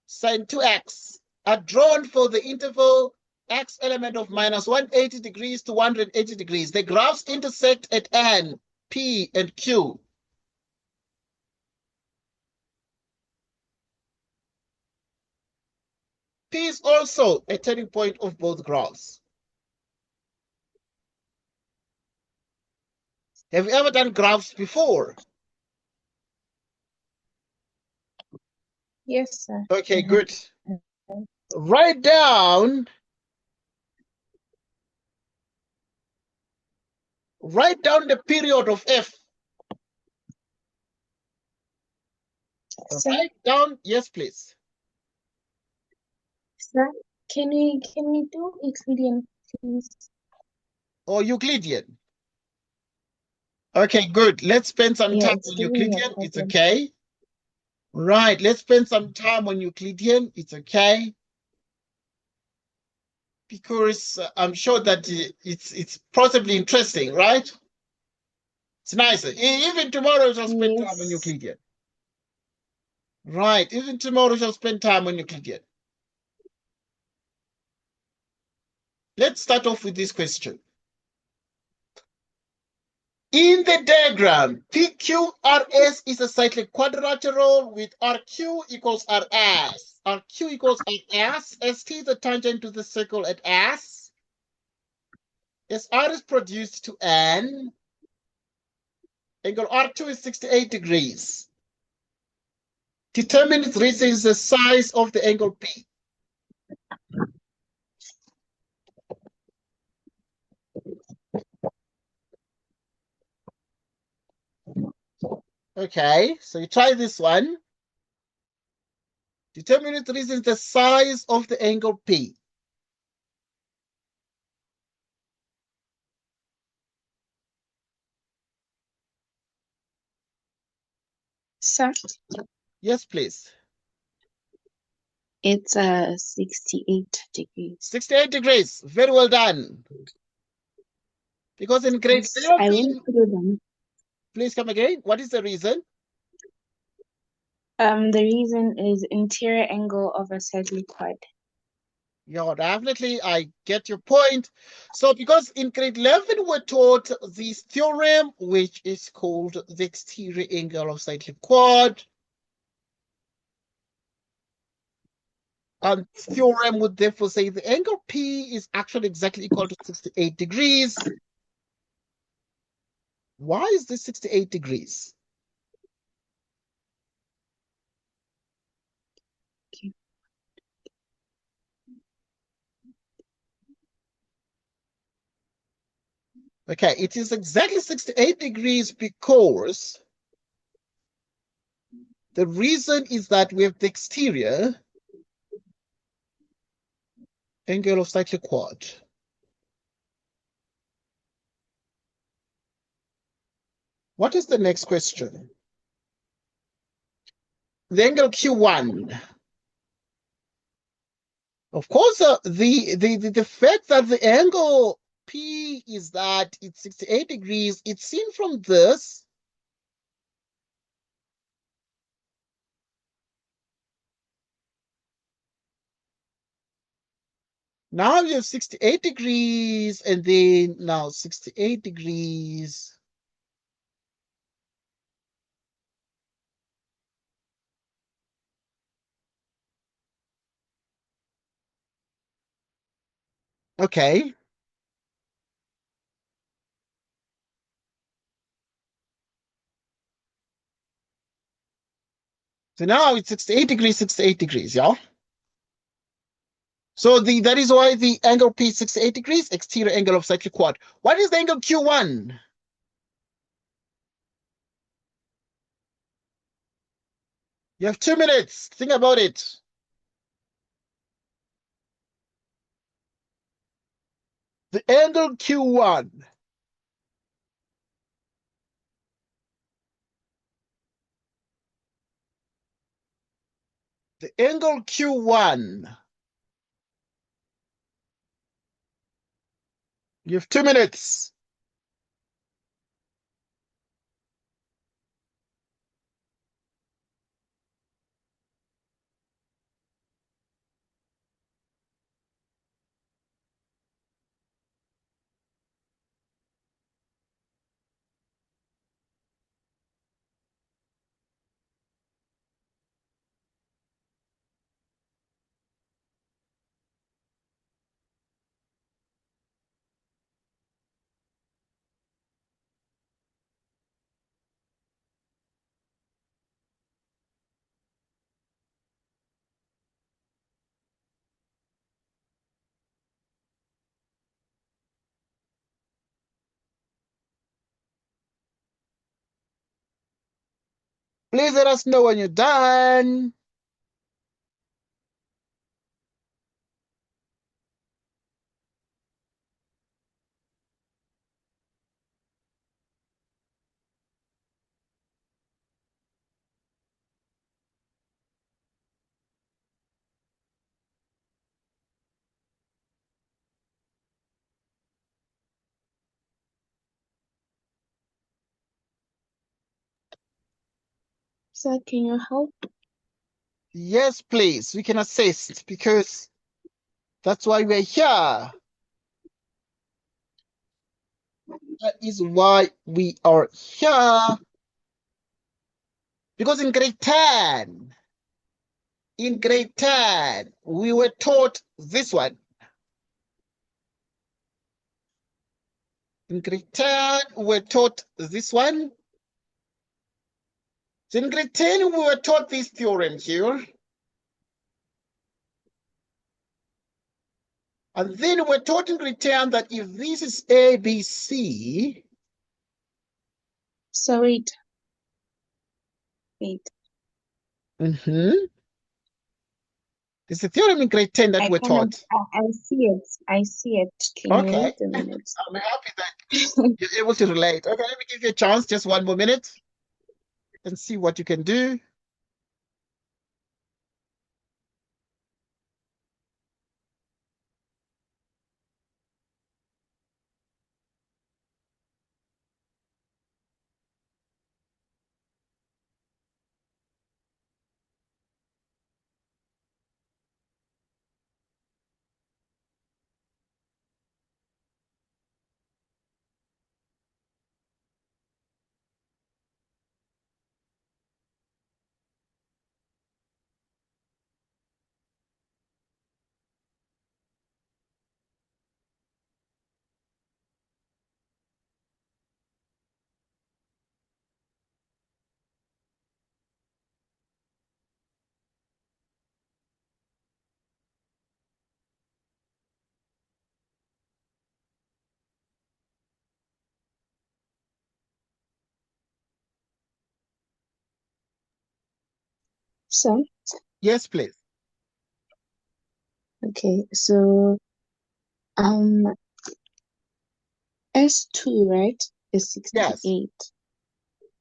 sine 2x are drawn for the interval x element of minus 180 degrees to 180 degrees. The graphs intersect at N, P, and Q. P is also a turning point of both graphs. Have you ever done graphs before? Yes, sir. Okay, good. Write down the period of f. Sir, Write down, yes, please. sir, can we do Euclidean, please? Or Euclidean. Okay, good. Let's spend some Yeah, time it's on giving me a Euclidean. It's problem. okay. Right, let's spend some time on Euclidean. It's okay. Because I'm sure that it's possibly interesting, right? It's nice. Even tomorrow we shall spend time on Yes. Euclidean. Right, even tomorrow we shall spend time on Euclidean. Let's start off with this question. In the diagram, PQRS is a cyclic quadrilateral with RQ equals RS. RQ equals RS. ST is the tangent to the circle at S. As R is produced to N, angle R2 is 68 degrees. Determine its reason is the size of the angle P. Okay, so you try this one. Determine its reason is the size of the angle P. Sir, Yes, please. it's 68 degrees. 68 degrees. Very well done. Because in grade Yes, I went 11, through them. please come again. What is the reason? The reason is interior angle of a cyclic quad. Yeah, definitely. I get your point. So because in grade 11, we're taught this theorem, which is called the exterior angle of cyclic quad. Theorem would therefore say the angle P is actually exactly equal to 68 degrees. Why is this 68 degrees? Okay, it is exactly 68 degrees because the reason is that we have the exterior angle of cyclic quad. What is the next question? The angle Q1. Of course, the fact that the angle P is that it's 68 degrees, it's seen from this. Now you have 68 degrees, and then now 68 degrees. Okay. So now it's 68 degrees, yeah? So that is why the angle P is 68 degrees, exterior angle of cyclic quad. What is the angle Q1? You have 2 minutes. Think about it. The angle Q1. The angle Q1. You have 2 minutes. Please let us know when you're done. Sir, can you help? Yes, please. We can assist because that's why we're here. That is why we are here. Because in grade 10, we were taught this one. In grade 10, we were taught this one. So in grade 10, we were taught this theorem here. And then we're taught in grade 10 that if this is A, B, C. So wait. There's a theorem in grade 10 that we're taught. I see it. I see it. Can you wait a minute? I'm happy that you're able to relate. Okay, let me give you a chance, just 1 more minute, and see what you can do. So, Yes, please. okay, so S2, right, is 68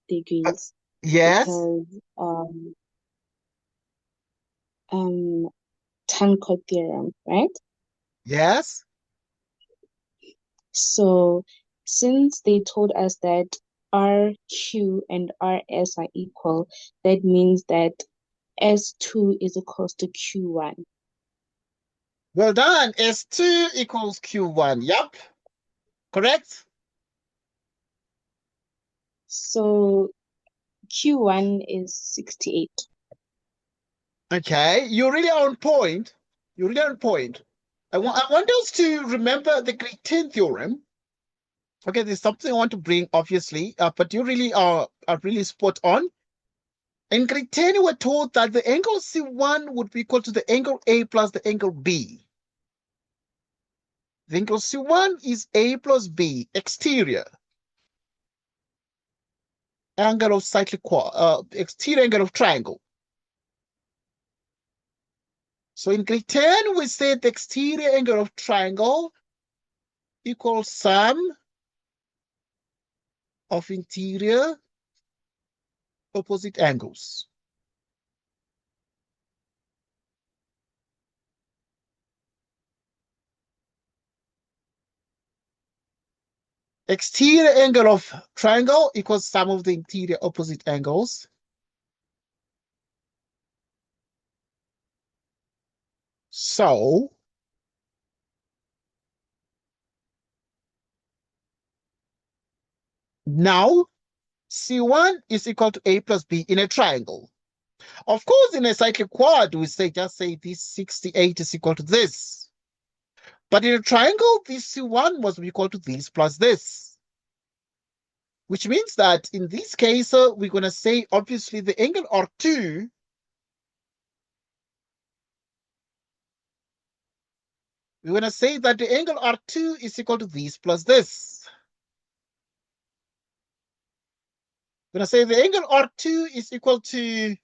degrees Yes. because Tan-chord theorem, right? Yes. So since they told us that RQ and RS are equal, that means that S2 is equals to Q1. Well done. S2 equals Q1. Yep. Correct? So Q1 is 68. Okay. You're really on point. You're really on point. I want us to remember the grade 10 theorem. Okay, there's something I want to bring, obviously, but you really are really spot on. In grade 10, we were told that the angle C1 would be equal to the angle A plus the angle B. The angle C1 is A plus B, exterior angle of cyclic exterior angle of triangle. So in grade 10, we said the exterior angle of triangle equals sum of interior opposite angles. Exterior angle of triangle equals sum of the interior opposite angles. So now C1 is equal to A plus B in a triangle. Of course, in a cyclic quad, we just say this 68 is equal to this. But in a triangle, this C1 must be equal to this plus this. Which means that in this case, we're going to say, obviously, the angle R2 we're going to say that the angle R2 is equal to this plus this. We're going to say the angle R2 is equal to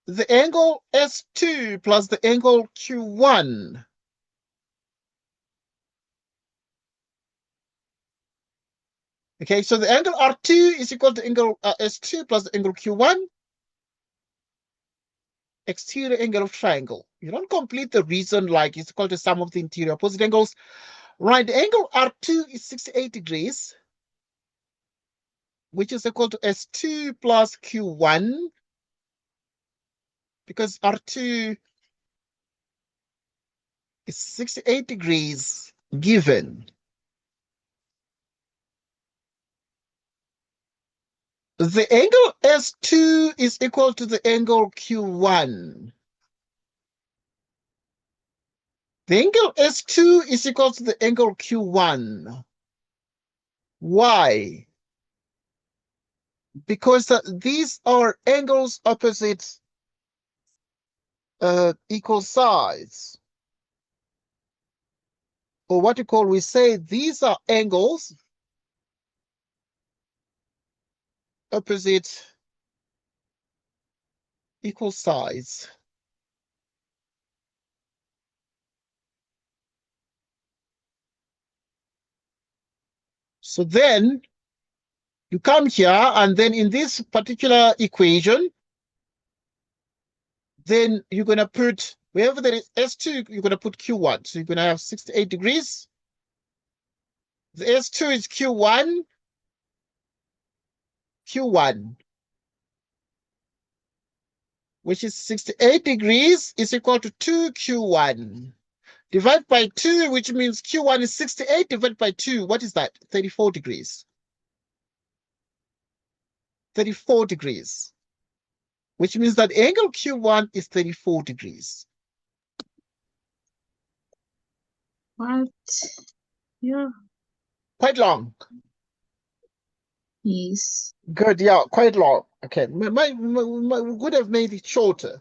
the angle S2 plus the angle Q1. Okay, so the angle R2 is equal to angle S2 plus the angle Q1. Exterior angle of triangle. You don't complete the reason like it's equal to sum of the interior opposite angles. Right, the angle R2 is 68 degrees, which is equal to S2 plus Q1, because R2 is 68 degrees given. The angle S2 is equal to the angle Q1. The angle S2 is equal to the angle Q1. Why? Because these are angles opposite equal sides. Or what we say these are angles opposite equal sides. So then you come here, and then in this particular equation, then you're going to put, wherever there is S2, you're going to put Q1. So you're going to have 68 degrees. The S2 is Q1, Q1, which is 68 degrees is equal to 2Q1. Divide by 2, which means Q1 is 68 divided by 2. What is that? 34 degrees. 34 degrees. Which means that angle Q1 is 34 degrees. What? Yeah. Quite long. Yes. Good, yeah, quite long. Okay, we could have made it shorter.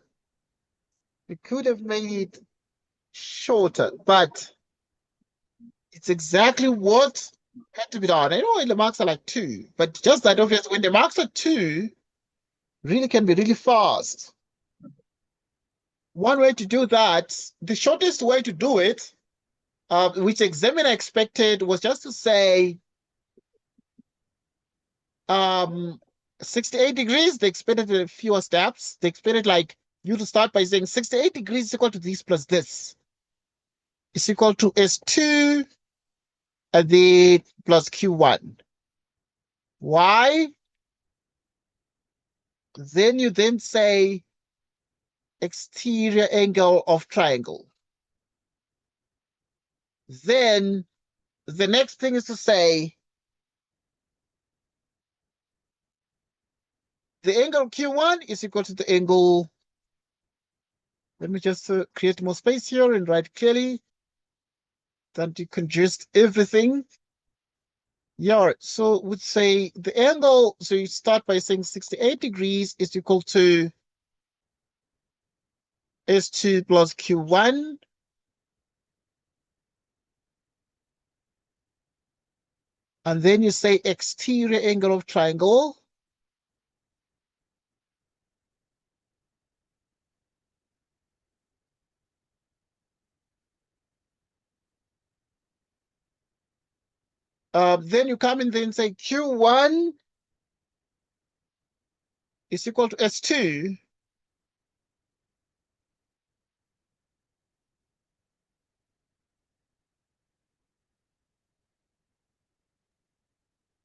We could have made it shorter, but it's exactly what had to be done. I know the marks are like 2, but just that obvious, when the marks are 2, really can be really fast. One way to do that, the shortest way to do it, which the examiner expected, was just to say 68 degrees. They expected fewer steps. They expected like you to start by saying 68 degrees is equal to this plus this. It's equal to S2 and then plus Q1. Why? Then you then say exterior angle of triangle. Then the next thing is to say the angle Q1 is equal to the angle. Let me just create more space here and write clearly. Then you can just everything. Yeah, so would say the angle, so you start by saying 68 degrees is equal to S2 plus Q1. And then you say exterior angle of triangle. Then you come and then say Q1 is equal to S2.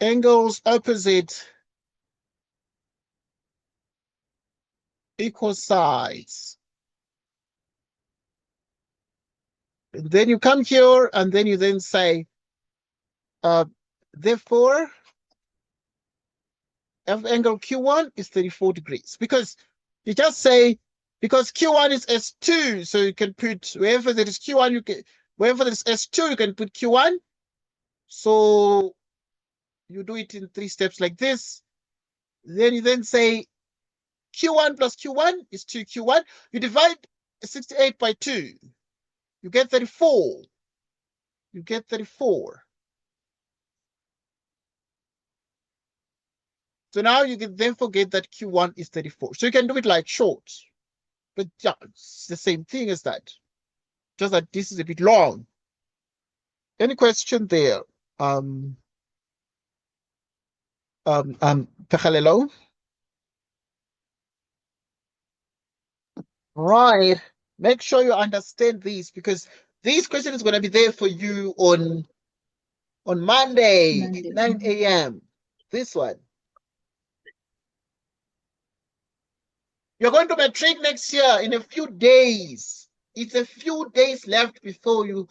Angles opposite equal sides. And then you come here and then you then say, therefore, F angle Q1 is 34 degrees. Because you just say, because Q1 is S2, so you can put wherever there is Q1, wherever there is S2, you can put Q1. So you do it in 3 steps like this. Then you then say Q1 plus Q1 is 2Q1. You divide 68 by 2. You get 34. You get 34. So now you can then forget that Q1 is 34. So you can do it like short. But yeah, it's the same thing as that. Just that this is a bit long. Any question there? Pechalelo? Right. Make sure you understand these because these questions are going to be there for you on Monday at 9 a.m. This one. You're going to matric next year in a few days. It's a few days left before you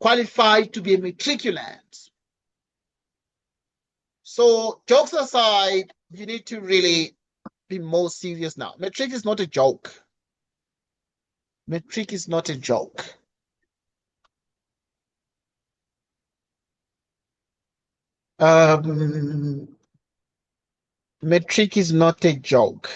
qualify to be a matriculant. So jokes aside, you need to really be more serious now. Matric is not a joke. Matric is not a joke. Matric is not a joke.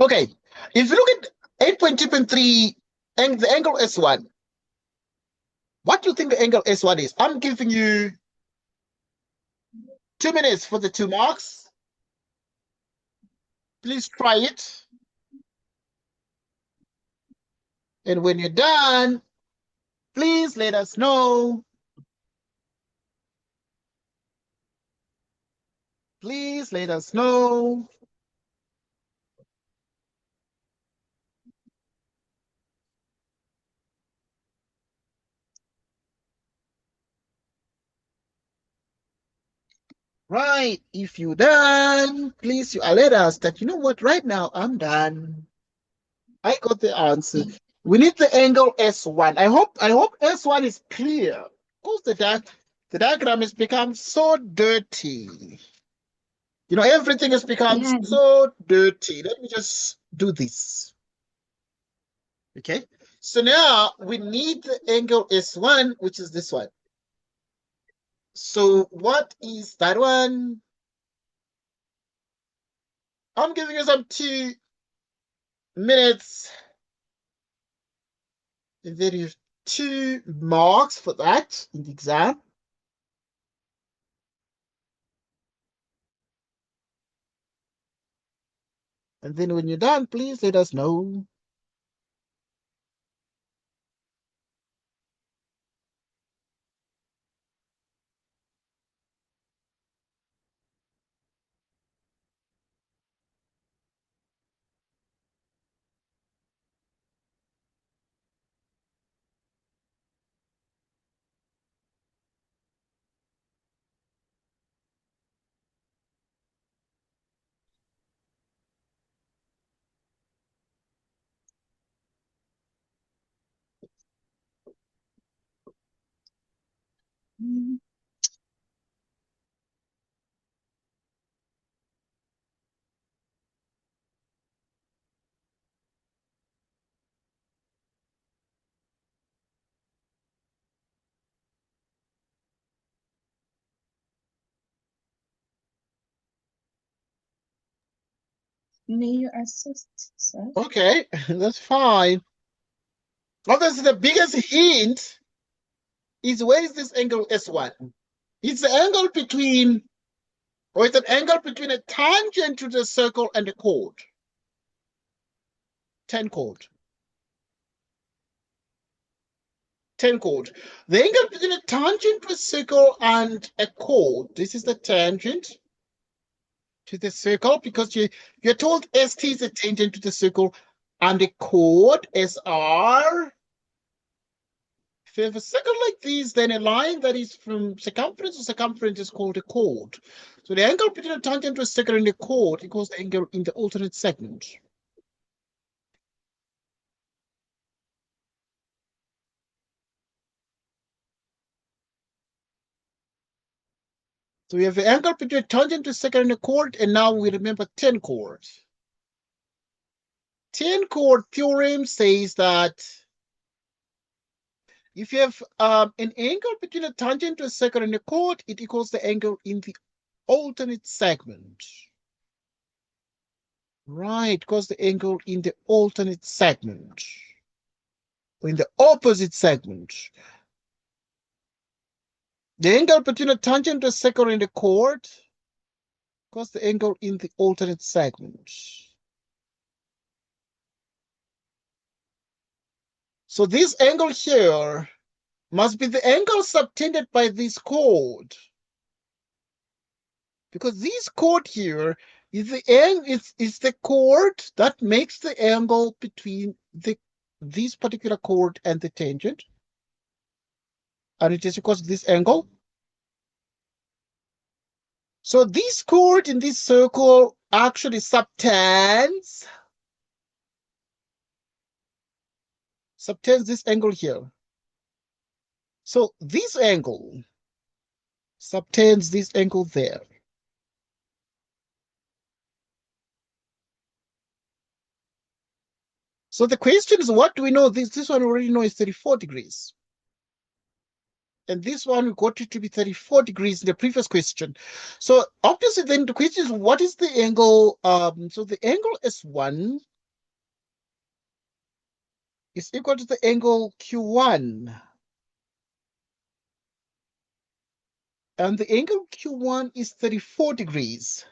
Okay, if you look at 8.2.3 and the angle S1, what do you think the angle S1 is? I'm giving you 2 minutes for the 2 marks. Please try it. And when you're done, please let us know. Please let us know. Right, if you're done, please you alert us that, you know what, right now I'm done. I got the answer. We need the angle S1. I hope S1 is clear. Because the diagram has become so dirty. You know, everything has become so dirty. Let me just do this. Okay. So now we need the angle S1, which is this one. So what is that one? I'm giving you some 2 minutes. And then you have 2 marks for that in the exam. And then when you're done, please let us know. May you assist, sir? Okay, that's fine. Obviously, the biggest hint is where is this angle S1? It's the angle between Or it's an angle between a tangent to the circle and a chord. Tan-chord. Tan-chord. The angle between a tangent to a circle and a chord. This is the tangent to the circle, because you're told ST is a tangent to the circle, and the chord SR. If you have a circle like this, then a line that is from circumference to circumference is called a chord. So the angle between a tangent to a circle and a chord equals the angle in the alternate segment. So we have the angle between a tangent to a circle and a chord, and now we remember Tan-chord. Tan-chord theorem says that if you have an angle between a tangent to a circle and a chord, it equals the angle in the alternate segment. Right, because the angle in the alternate segment, or in the opposite segment. The angle between a tangent to a circle and a chord, because the angle in the alternate segment. So this angle here must be the angle subtended by this chord, because this chord here is the chord that makes the angle between this particular chord and the tangent, and it is equals to this angle. So this chord in this circle actually subtends this angle here. So this angle subtends this angle there. So the question is, what do we know? This one we already know is 34 degrees. And this one we got it to be 34 degrees in the previous question. So obviously then the question is, what is the angle? So the angle S1 is equal to the angle Q1. And the angle Q1 is 34 degrees.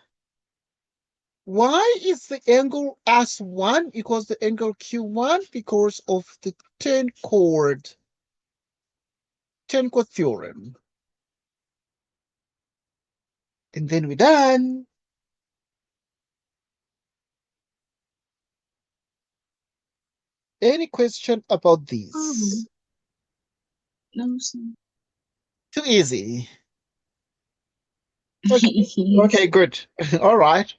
Why is the angle S1 equals the angle Q1? Because of the Tan-chord theorem. And then we're done. Any question about this? No, sir. Too easy. Okay, okay, good. All right.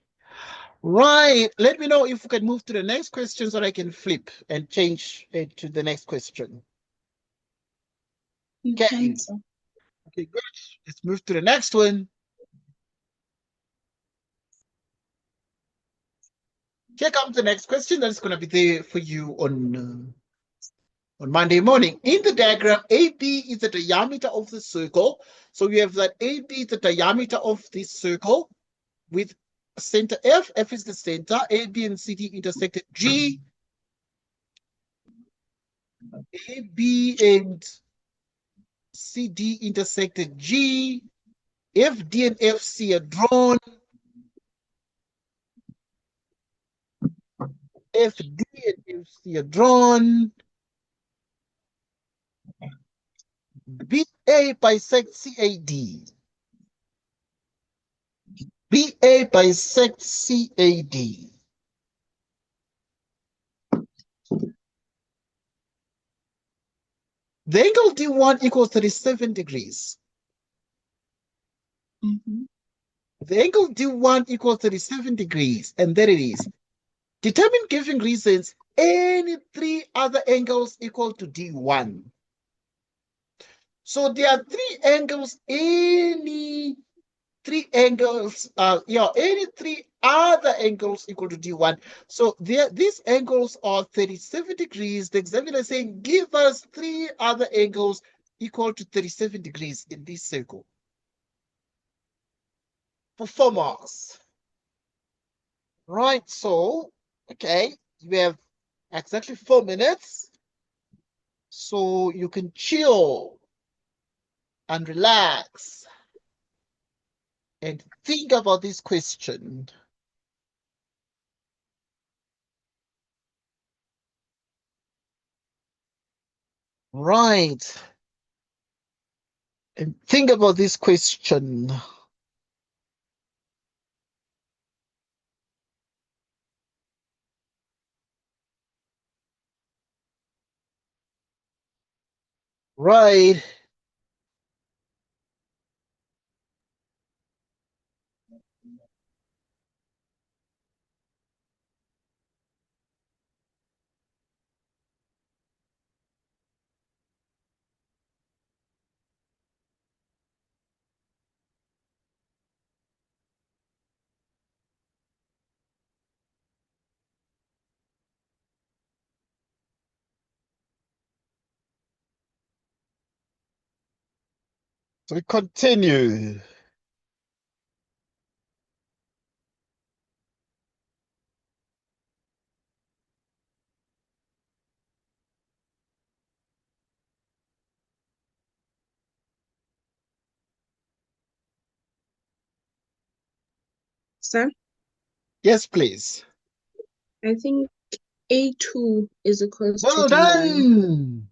Right. Let me know if we can move to the next question so that I can flip and change it to the next question. You Okay. can, sir. Okay, good. Let's move to the next one. Here comes the next question that is going to be there for you on Monday morning. In the diagram, AB is the diameter of the circle. So we have that AB is the diameter of this circle with center F. F is the center. AB and CD intersect at G. AB and CD intersect at G. FD and FC are drawn. FD and FC are drawn. BA bisects CAD. BA bisects CAD. The angle D1 equals 37 degrees. The angle D1 equals 37 degrees, and there it is. Determine, giving reasons, any three other angles equal to D1. So there are three angles, any three other angles equal to D1. So these angles are 37 degrees. The examiner is saying, give us three other angles equal to 37 degrees in this circle. For 4 marks. Right, so, okay, we have exactly 4 minutes. So you can chill and relax and think about this question. Right. And think about this question. Right. So we continue. Sir, Yes, please. I think A2 is equals to Well D1. done.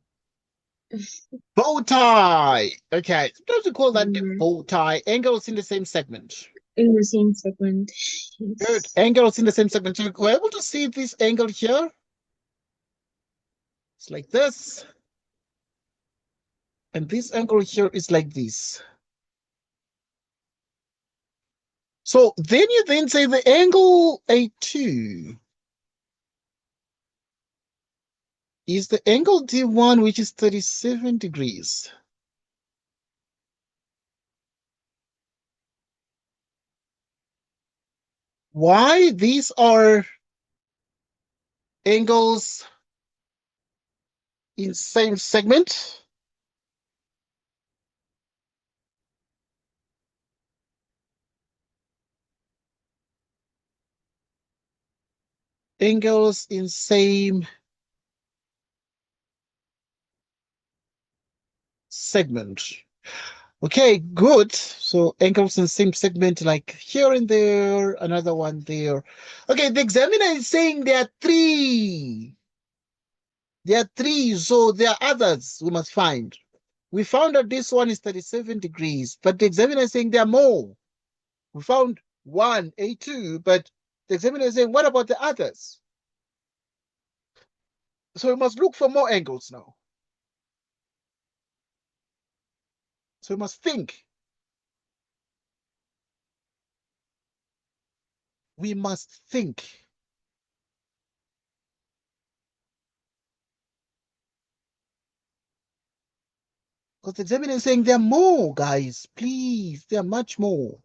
Bow tie. Okay. Sometimes we call that Mhm. bow tie. Angles in the same segment. In the same segment. Good. Yes. Angles in the same segment. So we're able to see this angle here. It's like this. And this angle here is like this. So then you then say the angle A2 is the angle D1, which is 37 degrees. Why? These are angles in same segment. Angles in same segment. Okay, good. So angles in same segment, like here and there, another one there. Okay, the examiner is saying there are three. There are three, so there are others we must find. We found that this one is 37 degrees, but the examiner is saying there are more. We found one, A2, but the examiner is saying, what about the others? So we must look for more angles now. So we must think. We must think. Because the examiner is saying there are more, guys. Please, there are much more.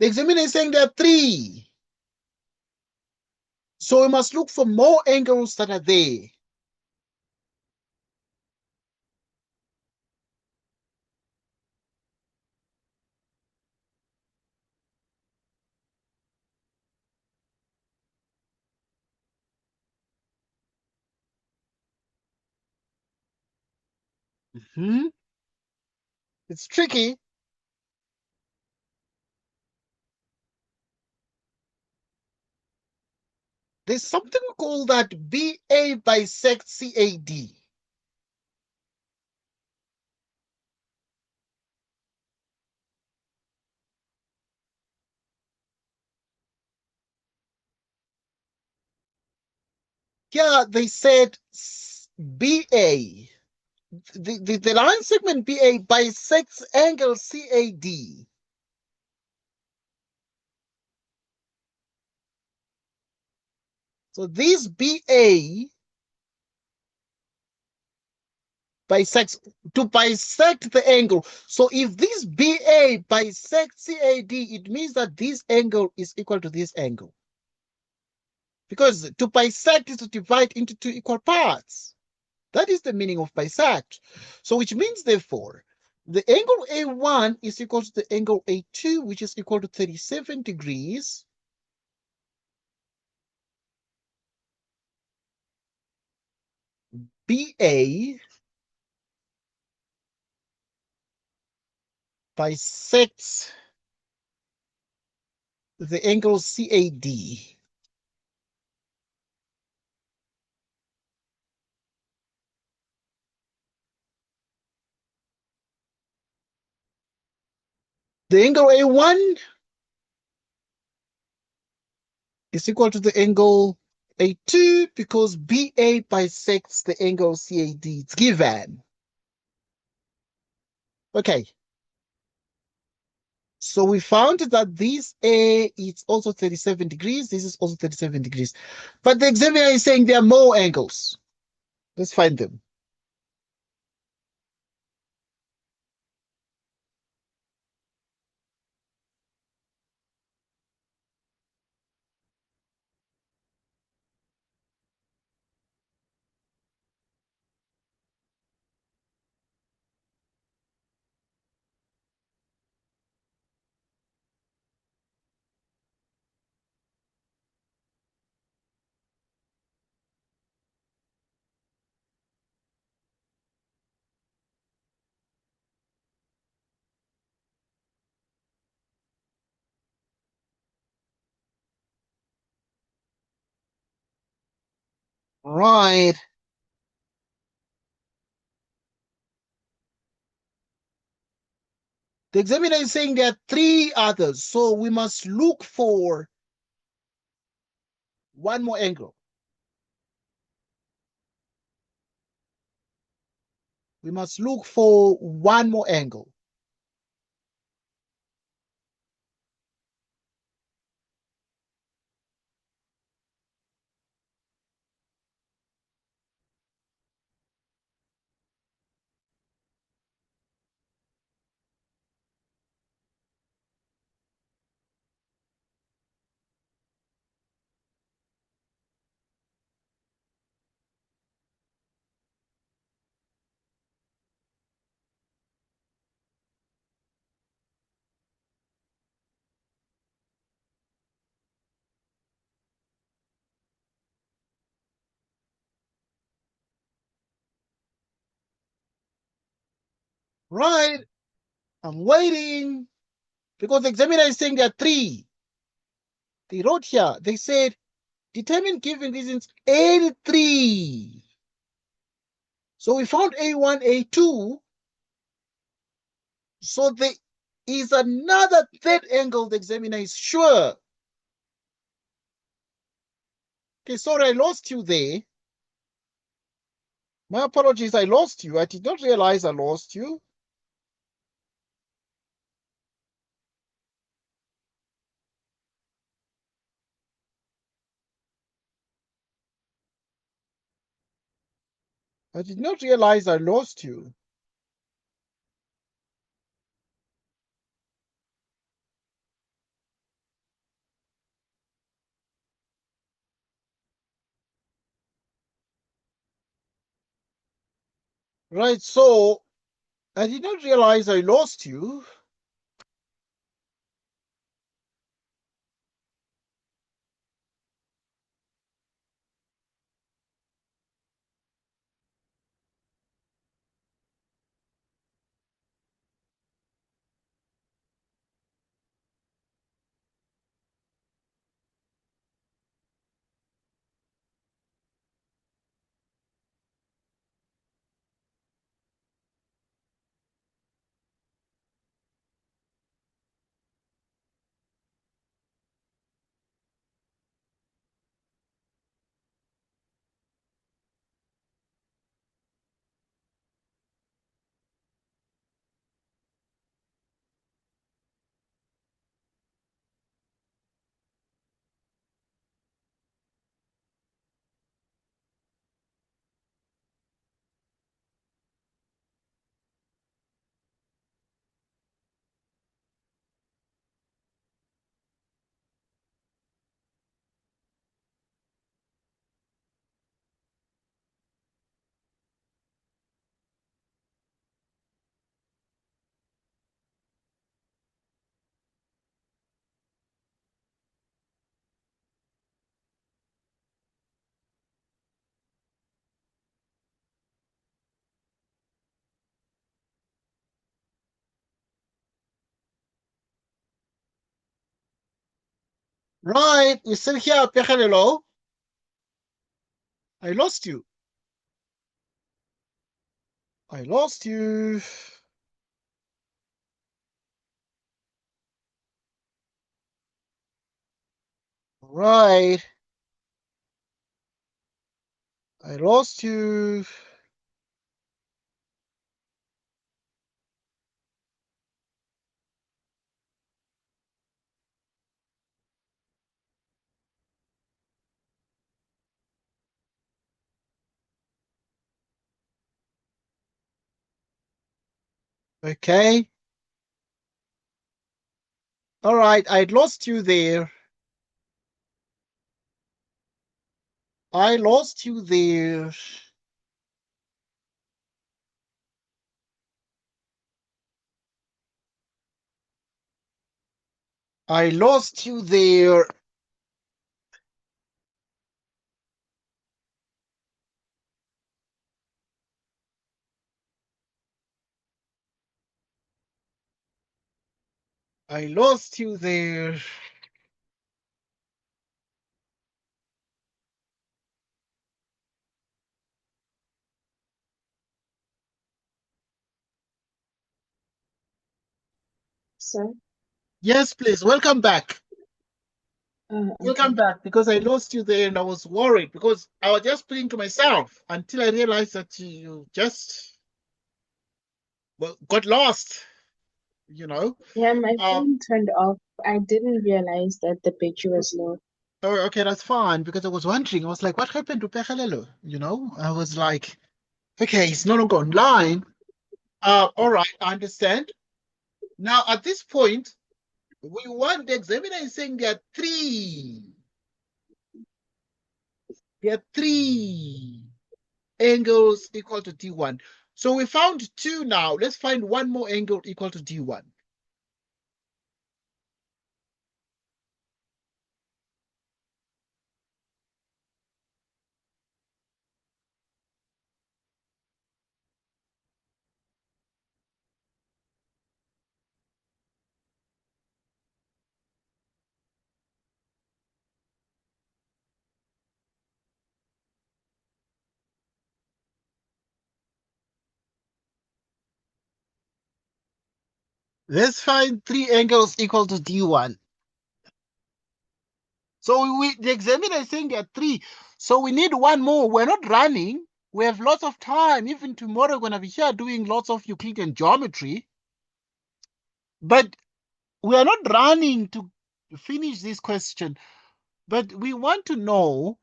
The examiner is saying there are three. So we must look for more angles that are there. Mhm. It's tricky. there's something called that BA bisects CAD. Here they said BA, the line segment BA bisects angle CAD. So this BA bisects, to bisect the angle. So if this BA bisects CAD, it means that this angle is equal to this angle. Because to bisect is to divide into two equal parts. That is the meaning of bisect. So which means, therefore, the angle A1 is equal to the angle A2, which is equal to 37 degrees. BA bisects the angle CAD. The angle A1 is equal to the angle A2 because BA bisects the angle CAD. It's given. Okay. So we found that this A is also 37 degrees. This is also 37 degrees. But the examiner is saying there are more angles. Let's find them. Right. The examiner is saying there are three others. So we must look for one more angle. We must look for one more angle. Right. I'm waiting because the examiner is saying there are three. They wrote here, they said, determine given reasons any three. So we found A1, A2. So there is another third angle the examiner is sure. Okay, sorry, I lost you there. My apologies, I lost you. I did not realize I lost you. I did not realize I lost you. Right, so I did not realize I lost you. Right, we're still here, Pegelelo. I lost you. I lost you. Right. I lost you. Okay. All right, I lost you there. I lost you there. I lost you there. I lost you there. Sir? Yes, please. Welcome back. Welcome Okay. back because I lost you there and I was worried because I was just speaking to myself until I realized that you just got lost, you know. Yeah, my Uh, phone turned off. I didn't realize that the battery was low. oh, okay, that's fine because I was wondering. I was like, what happened to Pegelelo? I was like, okay, he's no longer online. All right, I understand. Now, at this point, we want the examiner is saying there are three. There are three angles equal to D1. So we found two now. Let's find one more angle equal to D1. Let's find three angles equal to D1. So the examiner is saying there are three. So we need one more. We're not running. We have lots of time. Even tomorrow, we're going to be here doing lots of Euclidean geometry. But we are not running to finish this question. But we want to know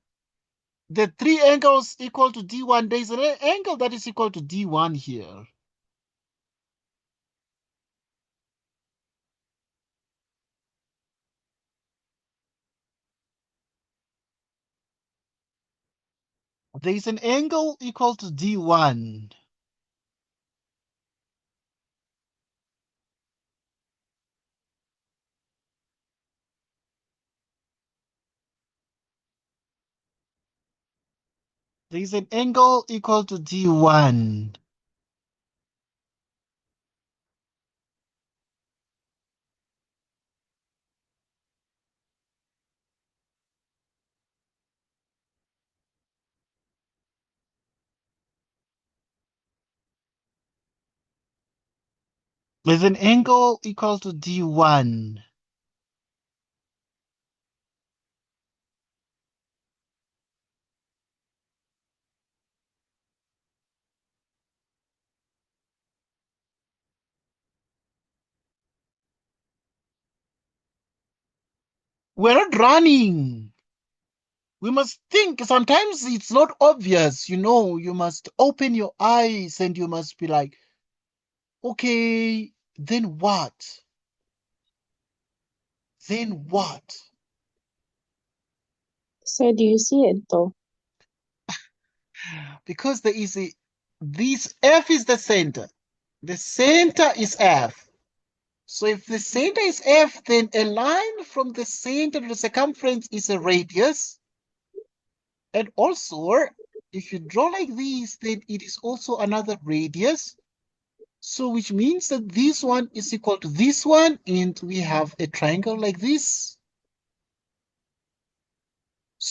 the three angles equal to D1. There's an angle that is equal to D1 here. There's an angle equal to D1. There's an angle equal to D1. There's an angle equal to D1. We're not running. We must think. Sometimes it's not obvious, you must open your eyes and you must be like, okay, then what? Then what? Sir, do you see it though? Because this F is the center. The center is F. So if the center is F, then a line from the center to the circumference is a radius. And also, if you draw like this, then it is also another radius. So which means that this one is equal to this one, and we have a triangle like this.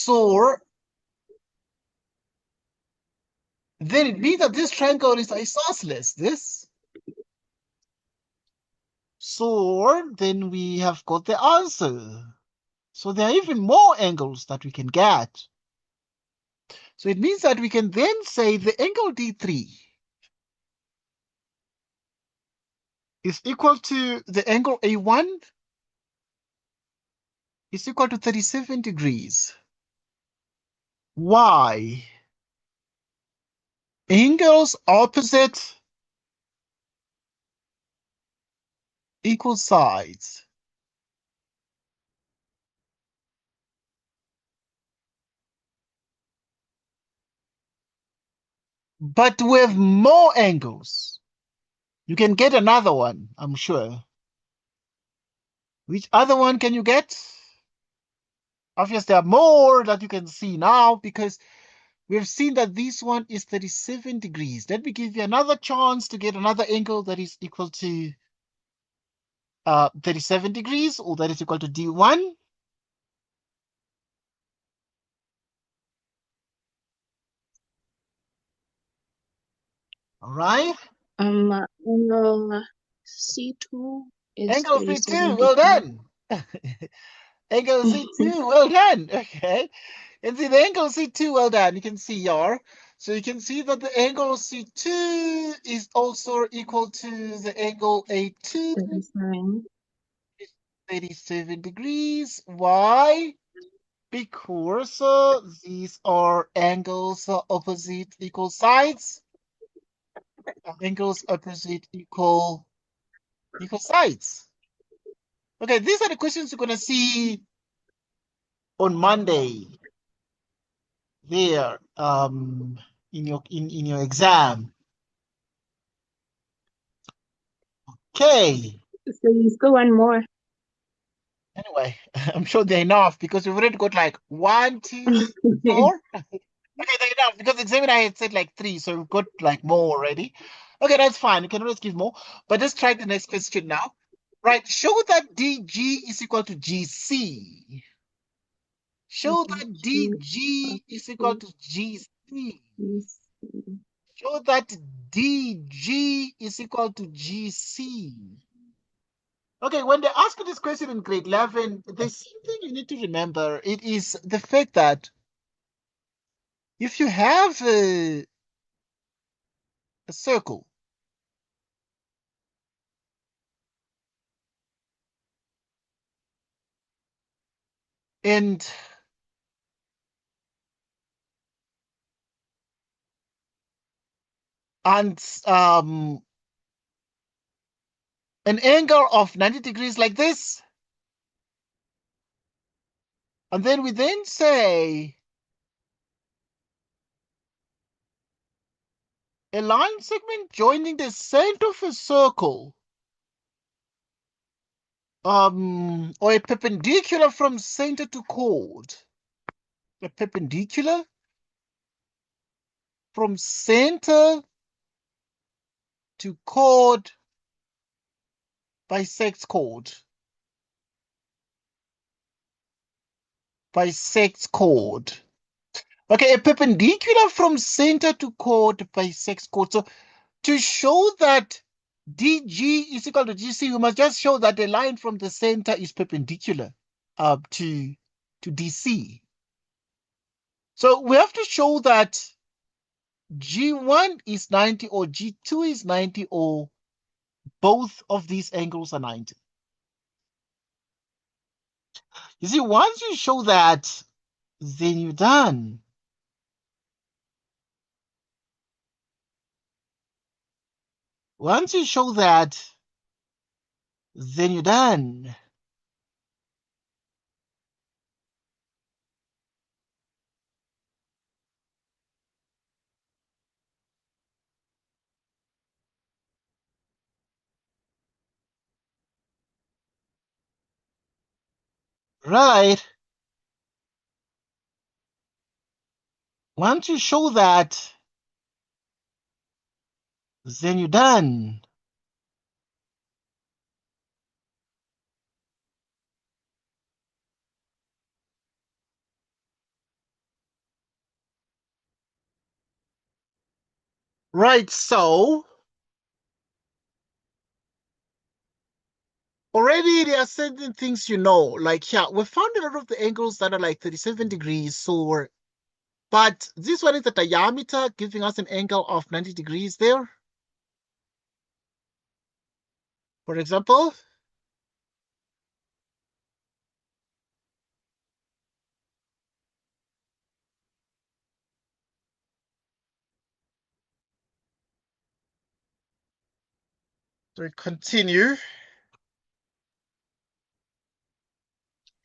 So then it means that this triangle is isosceles. This. So then we have got the answer. So there are even more angles that we can get. So it means that we can then say the angle D3 is equal to the angle A1 is equal to 37 degrees. Why? Angles opposite equal sides. But with more angles. You can get another one, I'm sure. Which other one can you get? Obviously, there are more that you can see now because we've seen that this one is 37 degrees. Let me give you another chance to get another angle that is equal to 37 degrees, or that is equal to D1. All right. Angle C2 is Angle 37 C2, well degrees. done. Angle C2, well done. Okay. And see the angle C2, well done. You can see here. So you can see that the angle C2 is also equal to the angle A2, 37. 37 degrees. Why? Because these are angles opposite equal sides. Angles opposite equal sides. Okay, these are the questions you're gonna see on Monday there in your exam. Okay. So you still want more. Anyway, I'm sure they're enough because we've already got like 1, 2, 4. Okay, they're enough because the examiner had said like 3, so we've got like more already. Okay, that's fine. You can always give more. But let's try the next question now. Right, show that DG is equal to GC. Show that DG is equal to GC. Show that DG is equal to GC. Okay, when they ask you this question in grade 11, there's something you need to remember. It is the fact that if you have a circle and and an angle of 90 degrees like this, and then we then say a line segment joining the center of a circle, or a perpendicular from center to chord, a perpendicular from center to chord bisects chord. Bisects chord. Okay, a perpendicular from center to chord bisects chord. So to show that DG is equal to GC, we must just show that the line from the center is perpendicular to DC. So we have to show that G1 is 90 or G2 is 90 or both of these angles are 90. You see, once you show that, then you're done. Once you show that, then you're done. Right? Once you show that, then you're done. Right, so already there are certain things like here, we found a lot of the angles that are like 37 degrees, so but this one is the diameter, giving us an angle of 90 degrees there. For example, so we continue.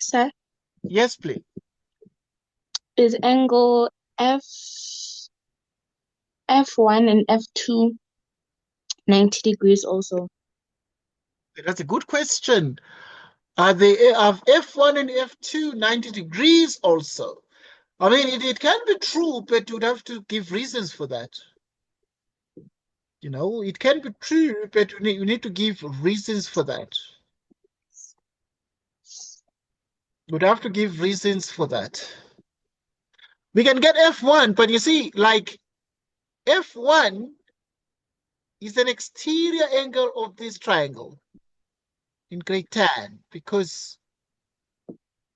Sir, Yes, please. is angle F1 and F2 90 degrees also? That's a good question. Are they of F1 and F2 90 degrees also? I mean, it can be true, but you'd have to give reasons for that. It can be true, but you need to give reasons for that. You'd have to give reasons for that. We can get F1, but you see, like F1 is an exterior angle of this triangle in grade tan, because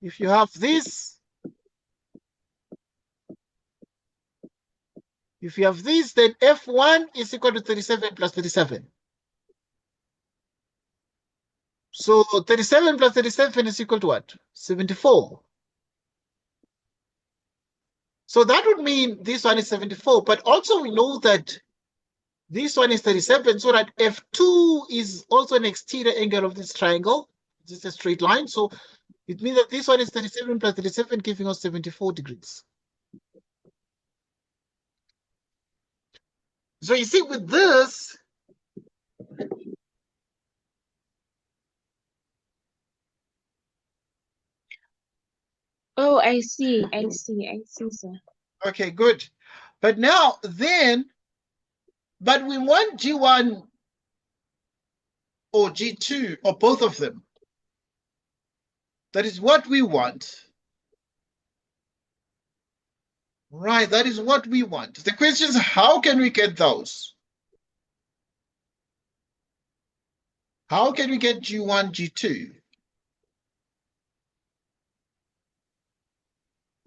if you have this, then F1 is equal to 37 plus 37. So 37 plus 37 is equal to what? 74. So that would mean this one is 74, but also we know that this one is 37, so that F2 is also an exterior angle of this triangle. This is a straight line, so it means that this one is 37 plus 37, giving us 74 degrees. So you see, with this, Oh, I see, sir. okay, good. But now, but we want G1 or G2 or both of them. That is what we want. Right, that is what we want. The question is, how can we get those? How can we get G1, G2?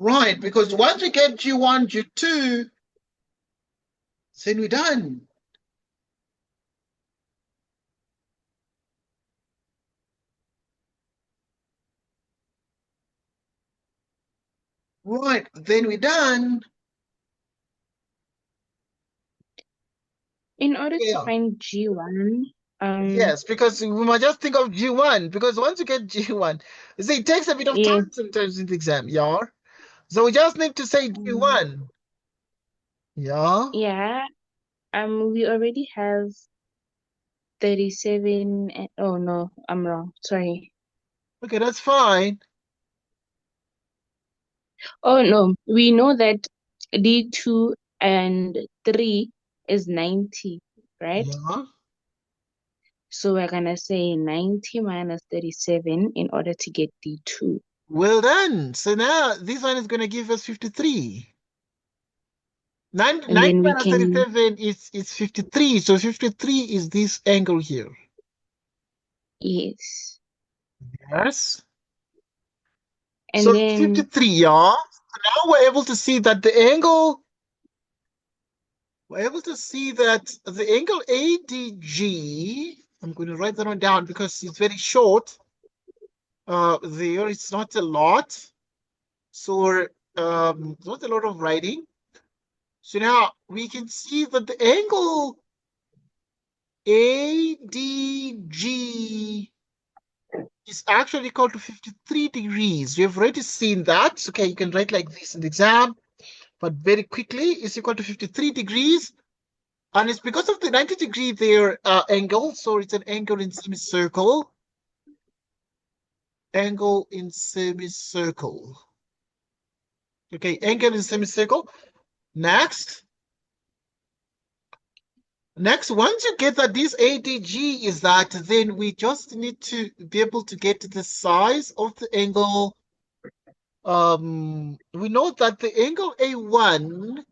Right, because once we get G1, G2, then we're done. Right, then we're done. In order to Yeah. find G1, Yes, because we might just think of G1, because once you get G1, you see, it takes a bit of yeah, time sometimes in the exam, yeah? So we just need to say G1, yeah? yeah, we already have 37 and, oh no, I'm wrong. Sorry. Okay, that's fine. Oh no, we know that D2 and 3 is 90, right? Yeah. So we're gonna say 90 minus 37 in order to get D2. Well done. So now this one is going to give us 53. 90 And then we minus can, 37 is 53. So 53 is this angle here. yes. Yes. And So then, 53, yeah. So now we're able to see that the angle, ADG, I'm going to write that one down because it's very short. There it's not a lot. So not a lot of writing. So now we can see that the angle ADG is actually equal to 53 degrees. We have already seen that. Okay, you can write like this in the exam, but very quickly, it's equal to 53 degrees. And it's because of the 90 degree there angle. So it's an angle in semicircle. Angle in semicircle. Okay, angle in semicircle. Next, once you get that this ADG is that, then we just need to be able to get the size of the angle. We know that the angle A1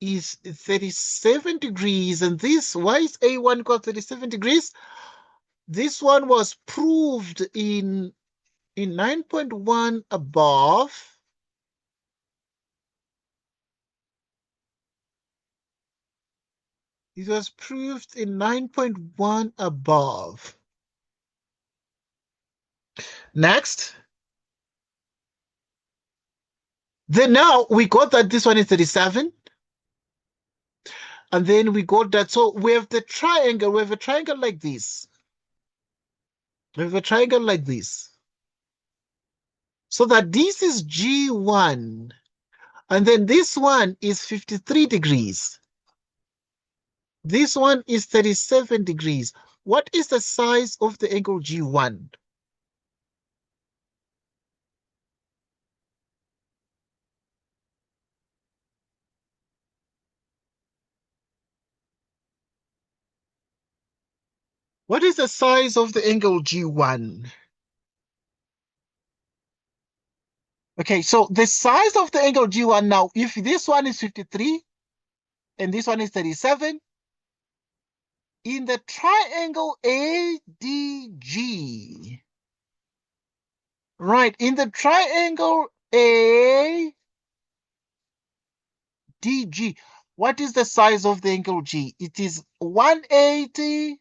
is 37 degrees, and this, why is A1 equal to 37 degrees? This one was proved in 9.1 above. It was proved in 9.1 above. Next. Then now we got that this one is 37. And then we got that. So we have the triangle. We have a triangle like this. We have a triangle like this. So that this is G1. And then this one is 53 degrees. This one is 37 degrees. What is the size of the angle G1? What is the size of the angle G1? Okay, so the size of the angle G1 now, if this one is 53 and this one is 37, in the triangle ADG, right, in the triangle ADG, what is the size of the angle G? It is 180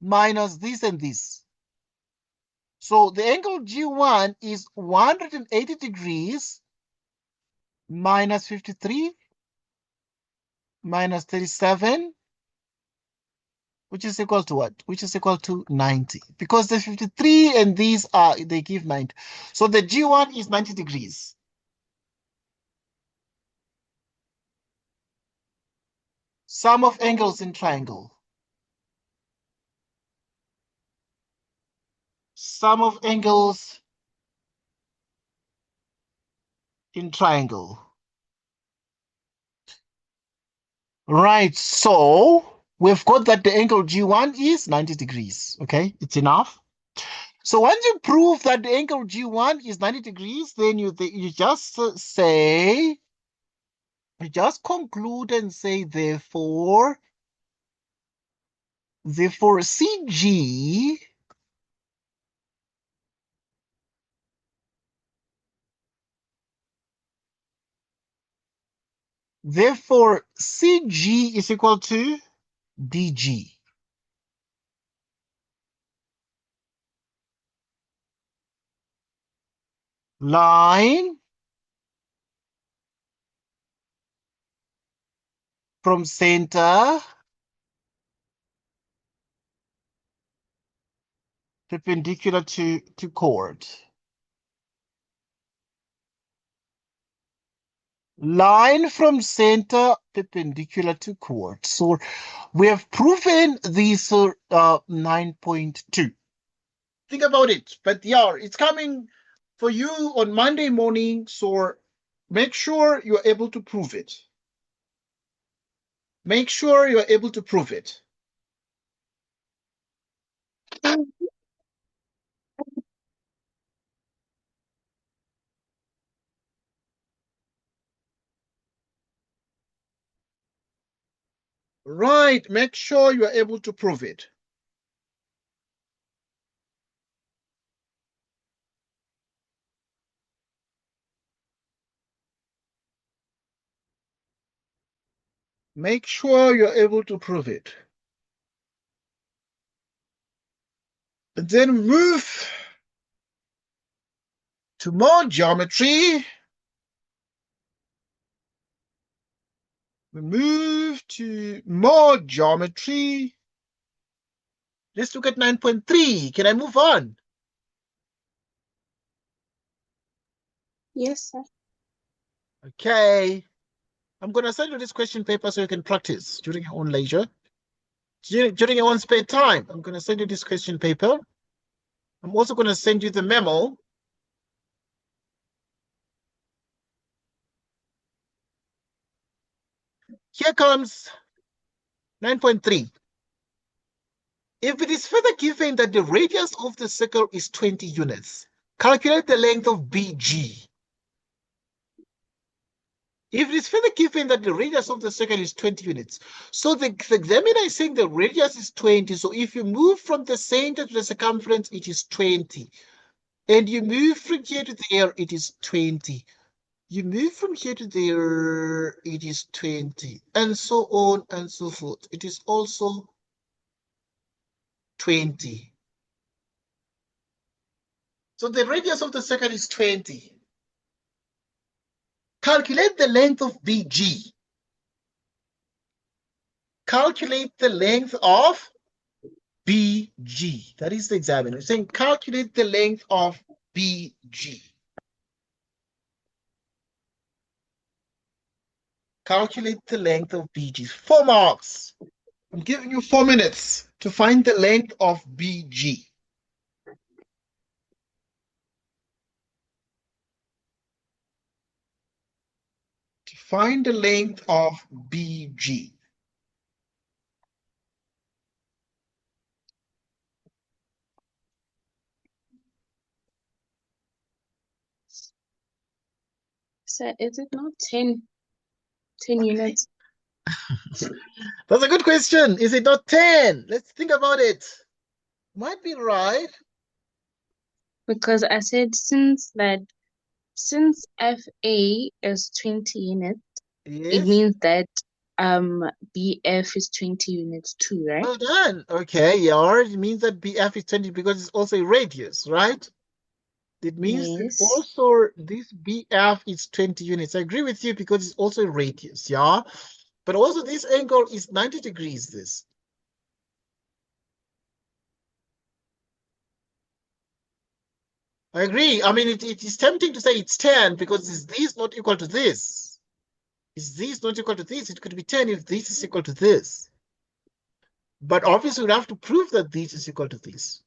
minus this and this. So the angle G1 is 180 degrees minus 53 minus 37, which is equal to what? Which is equal to 90. Because the 53 and these are, they give 90. So the G1 is 90 degrees. Sum of angles in triangle. Sum of angles in triangle. Right, so we've got that the angle G1 is 90 degrees. Okay, it's enough. So once you prove that the angle G1 is 90 degrees, then you just say, you just conclude and say, therefore CG is equal to DG. Line from center perpendicular to chord. Line from center perpendicular to chord. So we have proven this 9.2. Think about it. But yeah, it's coming for you on Monday morning. So make sure you're able to prove it. Make sure you're able to prove it. Right. Make sure you're able to prove it. Make sure you're able to prove it. And then move to more geometry. We move to more geometry. Let's look at 9.3. Can I move on? Yes, sir. Okay. I'm going to send you this question paper so you can practice during your own leisure. During your own spare time, I'm going to send you this question paper. I'm also going to send you the memo. Here comes 9.3. If it is further given that the radius of the circle is 20 units, calculate the length of BG. If it is further given that the radius of the circle is 20 units, so the examiner is saying the radius is 20. So if you move from the center to the circumference, it is 20. And you move from here to there, it is 20. You move from here to there, it is 20. And so on and so forth. It is also 20. So the radius of the circle is 20. Calculate the length of BG. Calculate the length of BG. That is the examiner saying calculate the length of BG. Calculate the length of BG. 4 marks. I'm giving you 4 minutes to find the length of BG. To find the length of BG. So is it not 10 units? That's a good question. Is it not 10? Let's think about it. Might be right. Because I said since FA is 20 units, it Yes. means that BF is 20 units too, right? Well done. Okay, yeah, it means that BF is 20 because it's also a radius, right? It means that Yes. also this BF is 20 units. I agree with you because it's also a radius, yeah? But also this angle is 90 degrees, this. I agree. I mean, it is tempting to say it's 10 because is this not equal to this? Is this not equal to this? It could be 10 if this is equal to this. But obviously, we'll have to prove that this is equal to this.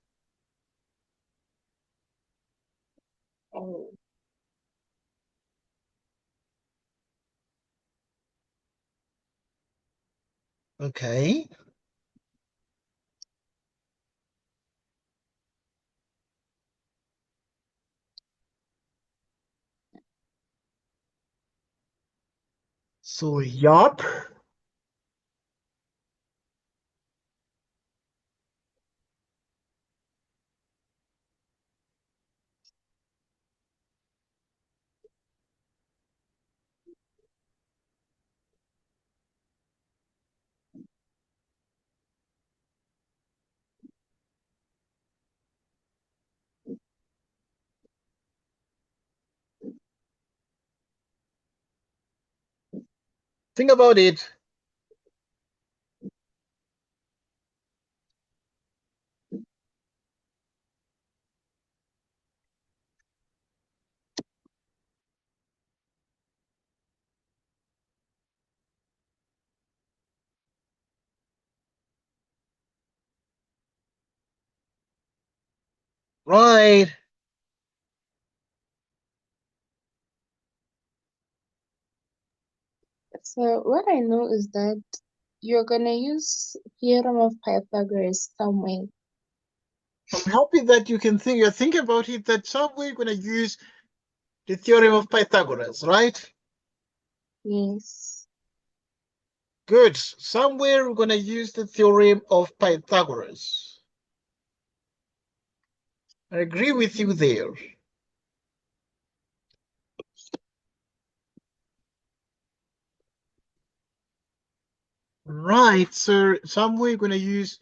Oh. Okay. So, yup. Think about it. Right. So what I know is that you're gonna use theorem of Pythagoras somewhere. I'm happy that you can think, you're thinking about it, that somewhere you're going to use the theorem of Pythagoras, right? Yes. Good. Somewhere we're going to use the theorem of Pythagoras. I agree with you there. Right, so somewhere we're going to use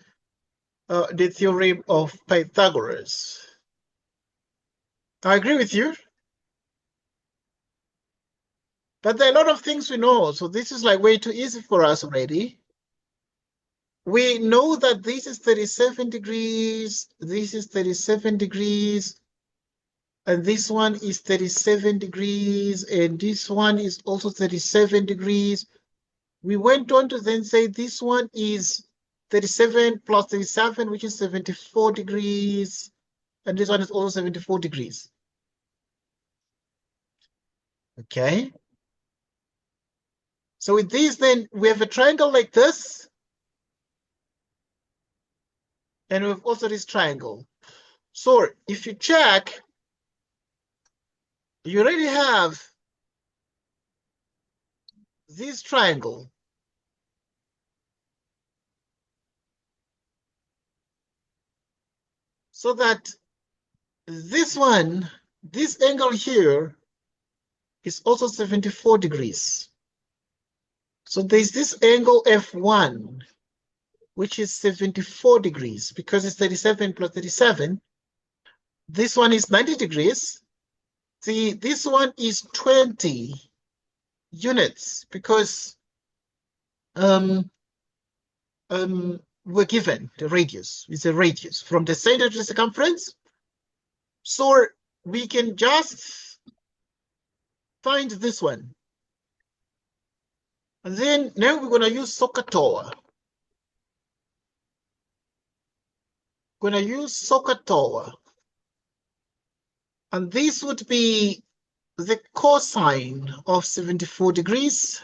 the theorem of Pythagoras. I agree with you. But there are a lot of things we know, so this is like way too easy for us already. We know that this is 37 degrees, this is 37 degrees, and this one is 37 degrees, and this one is also 37 degrees. We went on to then say this one is 37 plus 37, which is 74 degrees, and this one is also 74 degrees. Okay. So with these, then we have a triangle like this, and we have also this triangle. So if you check, you already have this triangle. So that this one, this angle here is also 74 degrees. So there's this angle F1, which is 74 degrees because it's 37 plus 37. This one is 90 degrees. See, this one is 20 units because we're given the radius. It's a radius from the center to the circumference. So we can just find this one. And then now we're going to use SOHCAHTOA. Going to use SOHCAHTOA. And this would be the cosine of 74 degrees,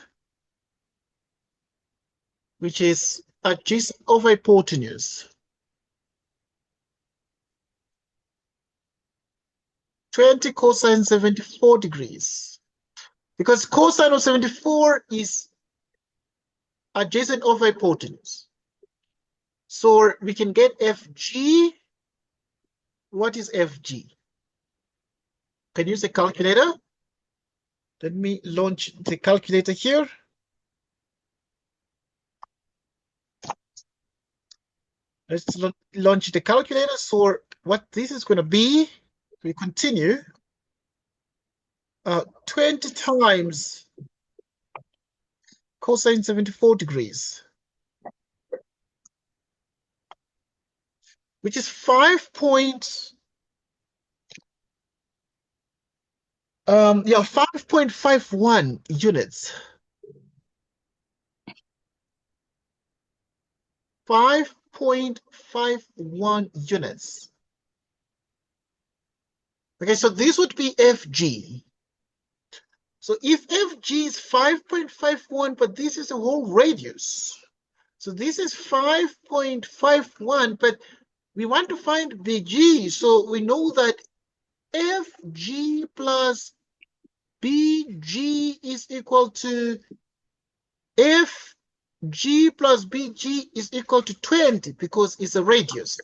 which is adjacent of hypotenuse. 20 cosine 74 degrees. Because cosine of 74 is adjacent of hypotenuse. So we can get FG. What is FG? Can you use a calculator? Let me launch the calculator here. Let's launch the calculator. So what this is going to be, we continue. 20 times cosine 74 degrees, which is 5.51 units. 5.51 units. Okay, so this would be FG. So if FG is 5.51, but this is a whole radius. So this is 5.51, but we want to find BG. So we know that FG plus BG is equal to FG plus BG is equal to 20 because it's a radius.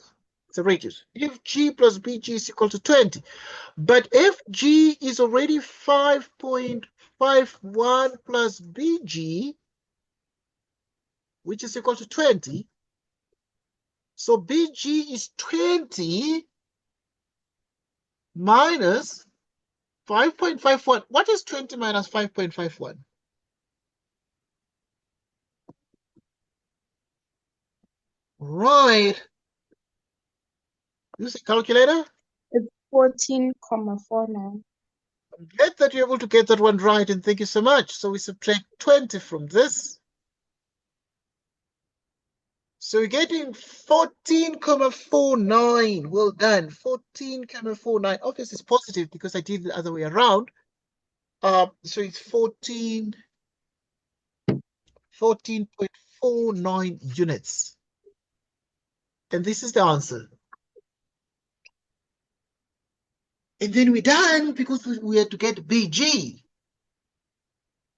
It's a radius. FG plus BG is equal to 20. But FG is already 5.51 plus BG, which is equal to 20. So BG is 20 minus 5.51. What is 20 minus 5.51? Right. Use a calculator. It's 14,49. I'm glad that you're able to get that one right, and thank you so much. So we subtract 20 from this. So we're getting 14,49. Well done. 14,49. Obviously, it's positive because I did the other way around. So it's 14.49 units. And this is the answer. And then we're done because we had to get BG.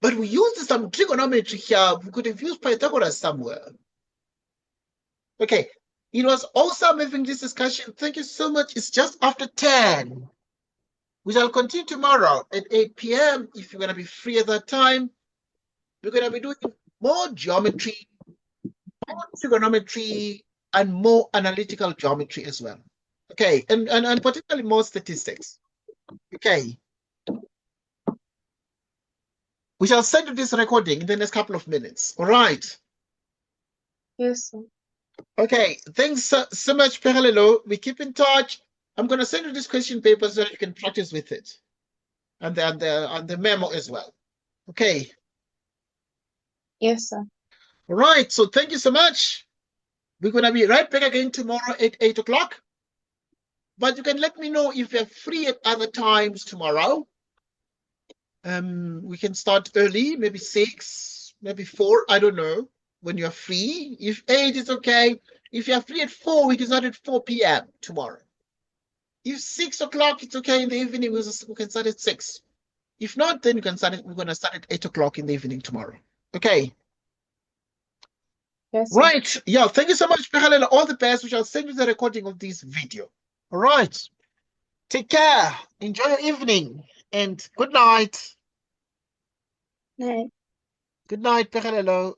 But we used some trigonometry here. We could have used Pythagoras somewhere. Okay, it was awesome having this discussion. Thank you so much. It's just after 10. We shall continue tomorrow at 8 p.m. if you're going to be free at that time. We're going to be doing more geometry, more trigonometry, and more analytical geometry as well. Okay, and particularly more statistics. Okay. We shall send you this recording in the next couple of minutes. All right. Yes, sir. Okay, thanks so much, Peralelo. We keep in touch. I'm going to send you this question paper so that you can practice with it. And the memo as well. Okay. Yes, sir. All right, so thank you so much. We're going to be right back again tomorrow at 8 o'clock. But you can let me know if you're free at other times tomorrow. We can start early, maybe 6, maybe 4, I don't know, when you're free. If 8 is okay. If you're free at 4, we can start at 4 p.m. tomorrow. If 6 o'clock, it's okay in the evening, we can start at 6. If not, then we're going to start at 8 o'clock in the evening tomorrow. Okay. Yes, sir. Right. Yeah. Thank you so much, Pehalela. All the best. We shall send you the recording of this video. All right. Take care. Enjoy your evening. And good night. Right. Good night, Pehalela.